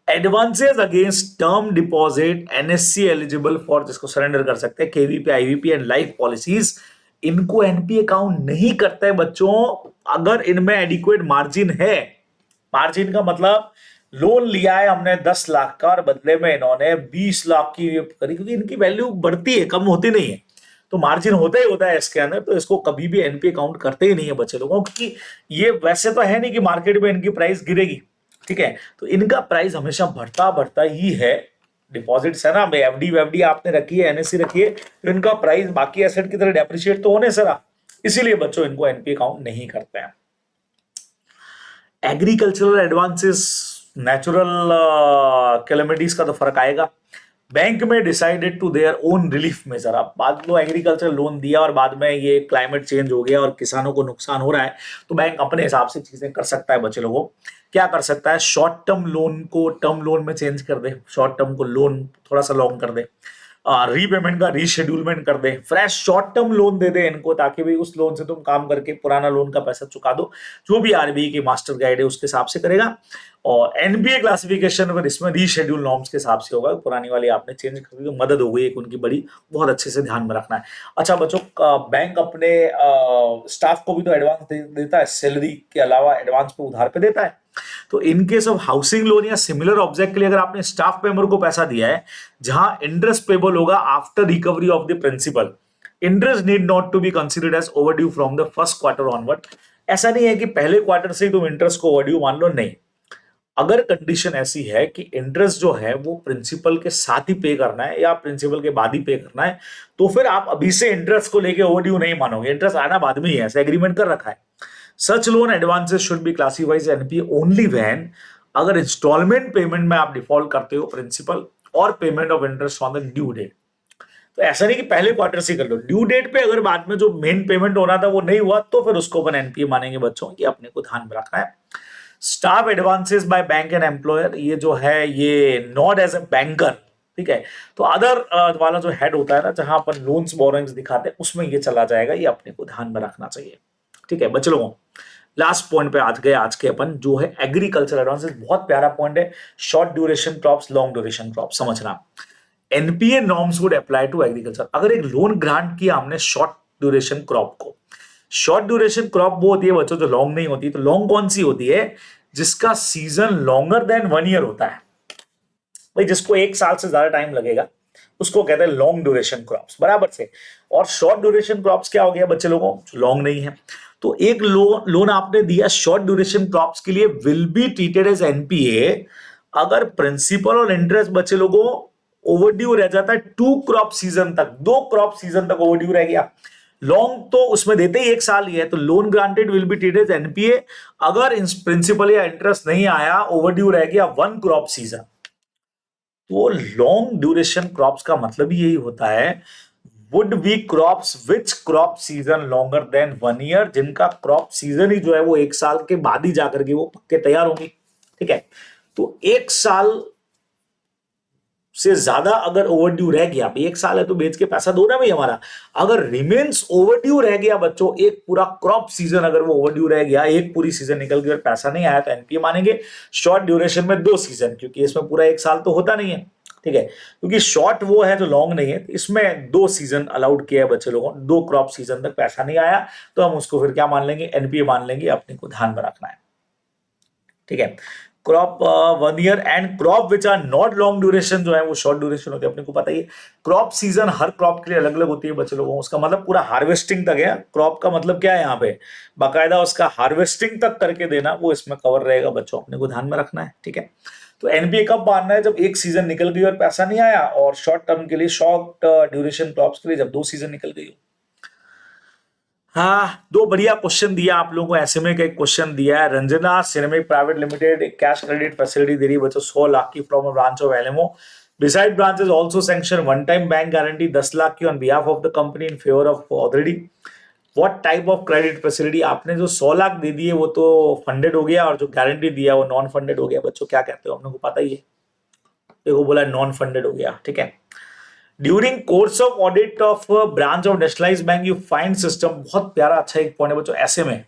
advances against term deposit, NSC eligible for, जिसको सरेंडर कर सकते हैं, KVP, IVP and life policies, इनको एनपीए काउंट नहीं करते बच्चों अगर इनमें एडिक्वेट मार्जिन है। मार्जिन का मतलब लोन लिया है हमने 10 लाख का और बदले में इन्होंने 20 लाख की करी, क्योंकि इनकी वैल्यू बढ़ती है, कम होती नहीं है, तो मार्जिन होता ही होता है इसके अंदर, तो इसको कभी भी एनपीए काउंट करते ही नहीं है बच्चे लोगों, क्योंकि ये वैसे तो है नहीं कि मार्केट में इनकी प्राइस गिरेगी, ठीक है, तो इनका प्राइस हमेशा बढ़ता बढ़ता ही है। डिपॉजिट्स है ना, एफडी वेफडी आपने रखी है, एनएससी रखी है, तो इनका प्राइस बाकी एसेट की तरह डेप्रिशिएट तो होने सर, इसीलिए बच्चों इनको एनपीए काउंट नहीं करते हैं। एग्रीकल्चरल एडवांसेस, नेचुरल कैलेमिटीज का तो फर्क आएगा। बैंक में decided to their own relief measure, आप बाद लो एग्रीकल्चर लोन दिया और बाद में ये क्लाइमेट चेंज हो गया और किसानों को नुकसान हो रहा है, तो बैंक अपने हिसाब से चीजें कर सकता है बच्चे लोगों। क्या कर सकता है, शॉर्ट टर्म लोन को टर्म लोन में चेंज कर दे, शॉर्ट टर्म को लोन थोड़ा सा लॉन्ग कर दे, रीपेमेंट का रीशेड्यूलमेंट कर दे, फ्रेश शॉर्ट टर्म लोन दे दे इनको, ताकि भाई उस लोन से तुम काम करके पुराना लोन का पैसा चुका दो, जो भी आरबीआई की मास्टर गाइड है उसके हिसाब से करेगा। और एनबीए क्लासिफिकेशन अगर इसमें रीशेड्यूल नॉर्म्स के हिसाब से होगा, पुरानी वाली आपने चेंज कर दी तो मदद हो गई एक उनकी बड़ी, बहुत अच्छे से ध्यान में रखना है। अच्छा बच्चों, बैंक अपने स्टाफ को भी तो एडवांस देता है, सैलरी के अलावा एडवांस पे उधार पे देता है। तो इन केस ऑफ हाउसिंग लोन या सिमिलर ऑब्जेक्ट के लिए अगर आपने स्टाफ मेंबर को पैसा दिया है, जहां इंटरेस्ट पेबल होगा after recovery of the principal, interest need not to be considered as overdue from the first quarter onward. ऐसा नहीं है कि पहले क्वार्टर से ही तुम इंटरेस्ट को ओवरड्यू मान लो, नहीं। अगर कंडीशन ऐसी है कि इंटरेस्ट जो है वो प्रिंसिपल के साथ ही पे करना है या प्रिंसिपल के बाद ही पे करना है, तो फिर आप अभी से इंटरेस्ट को लेके ओवरड्यू नहीं मानोगे, इंटरेस्ट आना बाद में ही है, ऐसा एग्रीमेंट कर रखा है। Such loan advances should be classified as NPA only when, अगर इंस्टॉलमेंट पेमेंट में आप डिफॉल्ट करते हो प्रिंसिपल और payment of interest on the due date. तो ऐसा नहीं कि पहले क्वार्टर से कर लो, ड्यू डेट पे अगर बाद में जो मेन पेमेंट होना था वो नहीं हुआ तो फिर उसको अपन एनपीए मानेंगे बच्चों, ये अपने को ध्यान में रखना है। Staff advances by bank and employer, ये जो है ये नॉट एज ए बैंकर, ठीक है, तो अदर वाला जो हेड होता है ना, जहां अपन लोन्स बोरोइंग्स दिखाते हैं, उसमें ये चला जाएगा, ये अपने को ध्यान में रखना चाहिए, ठीक है बच्चे लोगों। लास्ट पॉइंट पे आज गए आज के अपन, जो है एग्रीकल्चर एडवांसेस, बहुत प्यारा पॉइंट है, short duration crops, long duration crops, समझना। NPA norms would apply to agriculture. अगर एक लोन ग्रांट किया हमने शॉर्ट ड्यूरेशन क्रॉप को, शॉर्ट ड्यूरेशन क्रॉप वो होती है बच्चों जो लॉन्ग नहीं होती, तो लॉन्ग कौन सी होती है, जिसका सीजन लॉन्गर देन 1 ईयर होता है, भाई जिसको 1 साल से ज्यादा टाइम लगेगा उसको कहते हैं लॉन्ग ड्यूरेशन क्रॉप्स, बराबर से। और शॉर्ट ड्यूरेशन क्रॉप्स क्या हो गया बच्चे लोगों, लॉन्ग नहीं है, तो एक लोन आपने दिया शॉर्ट ड्यूरेशन क्रॉप्स के लिए, will be treated as NPA अगर प्रिंसिपल और इंटरेस्ट बच्चे लोगों ओवरड्यू रह जाता है 2 क्रॉप सीजन तक, 2 क्रॉप सीजन तक ओवरड्यू रह गया, लॉन्ग तो उसमें देते ही 1 साल ही है, तो loan granted will be treated as NPA. अगर प्रिंसिपल या इंटरेस्ट नहीं आया, ओवरड्यू रह गया 1 क्रॉप सीजन, तो लॉन्ग ड्यूरेशन क्रॉप्स का मतलब ही यही होता है, would be crops which crop season longer than 1 year, जिनका क्रॉप सीजन ही जो है वो 1 साल के बाद ही जाकर के वो पक्के तैयार होंगी। ठीक है, तो 1 साल से ज्यादा अगर ओवरड्यू रह गया, 1 साल है तो बेच के पैसा दो ना भाई हमारा, अगर रिमेन्स ओवरड्यू रह गया बच्चों, एक पूरा क्रॉप सीजन अगर वो ओवरड्यू रह गया, एक पूरी सीजन निकल गई और पैसा नहीं आया, तो एनपीए मानेंगे। शॉर्ट ड्यूरेशन में 2 सीजन, क्योंकि इसमें पूरा 1 साल तो होता नहीं है। ठीक है, क्योंकि शॉर्ट वो है जो लॉन्ग नहीं है, इसमें 2 सीजन अलाउड किया है बच्चे लोगों, 2 क्रॉप सीजन तक पैसा नहीं आया तो हम उसको फिर क्या मान लेंगे, एनपीए मान लेंगे, अपने को ध्यान में रखना है। ठीक है, crop 1 year and crop which are not long duration जो है वो शॉर्ट ड्यूरेशन होती है, अपने को पता ही है। क्रॉप सीजन हर क्रॉप के लिए अलग अलग होती है बच्चे लोगों, उसका मतलब पूरा हार्वेस्टिंग तक है। क्रॉप का मतलब क्या है यहाँ पे, बाकायदा उसका हार्वेस्टिंग तक करके देना, वो इसमें कवर रहेगा बच्चों, अपने को ध्यान में रखना है। ठीक है, तो एनपीए कब मानना है, जब एक सीजन निकल गई और पैसा नहीं आया, और शॉर्ट टर्म के लिए, शॉर्ट ड्यूरेशन क्रॉप्स के लिए जब 2 सीजन निकल गई हो। हाँ, 2 बढ़िया क्वेश्चन दिया आप लोगों को, एसएमए का एक क्वेश्चन दिया है। Ranjana ceramic private limited cash credit facility दे रही है बच्चों 100 लाख की from a branch of LMO. Beside branches also sanction one time bank guarantee 10 lakh की on behalf of the company in favour of authority. What type of credit facility, आपने जो 100 लाख दे दिए वो तो फंडेड हो गया, और जो गारंटी दिया वो नॉन फंडेड हो गया बच्चों, क्या कहते हो, हम लोग को पता ही है, देखो बोला नॉन फंडेड हो गया। ठीक है, during course of audit of branch of nationalised bank you find system, बहुत प्यारा अच्छा एक पॉइंट है बच्चों, ऐसे में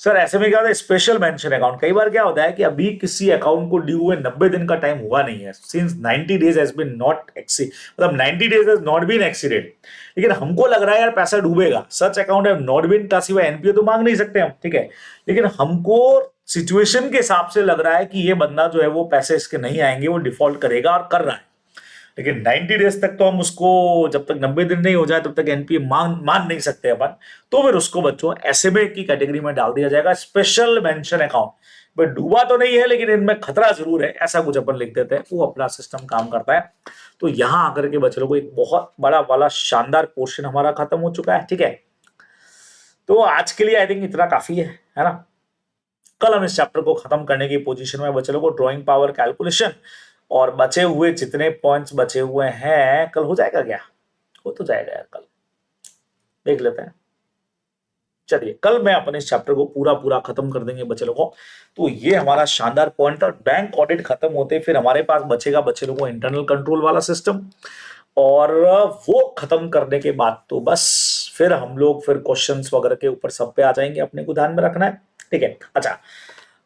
सर, ऐसे में क्या होता है, स्पेशल मेंशन अकाउंट। कई बार क्या होता है कि अभी किसी अकाउंट को ड्यू हुए 90 दिन का टाइम हुआ नहीं है, since 90 days has been not एक्सी, मतलब 90 days has not been exceeded, लेकिन हमको लग रहा है यार पैसा डूबेगा, such account have not been classified, NPA तो मांग नहीं सकते हम। ठीक है, लेकिन हमको सिचुएशन के हिसाब से लग रहा है कि ये बंदा जो है वो पैसे इसके नहीं आएंगे, वो डिफॉल्ट करेगा और कर रहा है, लेकिन 90 डेज तक तो हम उसको, जब तक 90 दिन नहीं हो जाए तब तक एनपीए मान नहीं सकते अपन, तो फिर उसको बच्चों एसएमए की कैटेगरी में डाल दिया जाएगा, स्पेशल मेंशन अकाउंट। बट डूबा तो नहीं है, लेकिन इनमें खतरा जरूर है, ऐसा कुछ अपन लिख देते हैं, वो अपना सिस्टम काम करता है। तो यहां आकर के बच्चों को एक बहुत बड़ा वाला शानदार पोर्शन हमारा खत्म हो चुका है। ठीक है, तो आज के लिए आई थिंक इतना काफी है ना। कल हम इस चैप्टर को खत्म करने की पोजीशन में बच्चे लोगों को ड्राइंग पावर कैलकुलेशन और बचे हुए जितने पॉइंट्स बचे हुए हैं, कल हो जाएगा क्या, हो तो जाएगा यार, कल देख लेते हैं। चलिए, कल मैं अपने इस चैप्टर को पूरा खत्म कर देंगे बच्चे लोगों। तो ये हमारा शानदार पॉइंट, और बैंक ऑडिट खत्म होते फिर हमारे पास बचेगा बच्चे लोगों इंटरनल कंट्रोल वाला सिस्टम, और वो खत्म करने के बाद तो बस फिर हम लोग फिर क्वेश्चंस वगैरह के ऊपर सब पे आ जाएंगे, अपने को ध्यान में रखना है। ठीक है, अच्छा,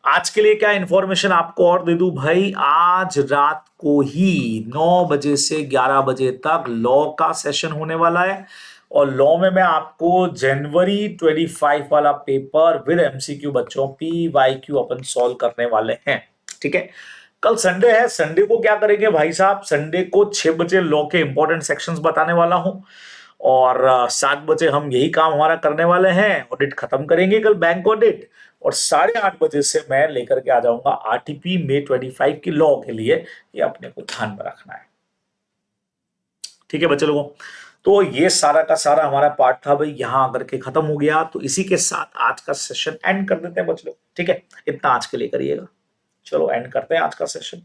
आज के लिए क्या इंफॉर्मेशन आपको और दे दूं भाई, आज रात को ही 9 बजे से 11 बजे तक लॉ का सेशन होने वाला है, और लॉ में मैं आपको जनवरी 25 वाला पेपर विद एमसीक्यू बच्चों पीवाईक्यू अपन सॉल्व करने वाले हैं। ठीक है, कल संडे है, संडे को क्या करेंगे भाई साहब, संडे को 6 बजे लॉ के इंपॉर्टेंट सेक्शंस बताने वाला हूं, और 7 बजे हम यही काम हमारा करने वाले हैं, ऑडिट खत्म करेंगे कल, बैंक ऑडिट, और 8:30 बजे से मैं लेकर के आ जाऊंगा आरटीपी May 25 की लॉ के लिए, ये अपने को ध्यान में रखना है। ठीक है बच्चे लोगों, तो ये सारा का सारा हमारा पार्ट था भाई, यहां आकर के खत्म हो गया, तो इसी के साथ आज का सेशन एंड कर देते हैं बच्चे लोग। ठीक है, इतना आज के लिए करिएगा, चलो एंड करते हैं आज का सेशन।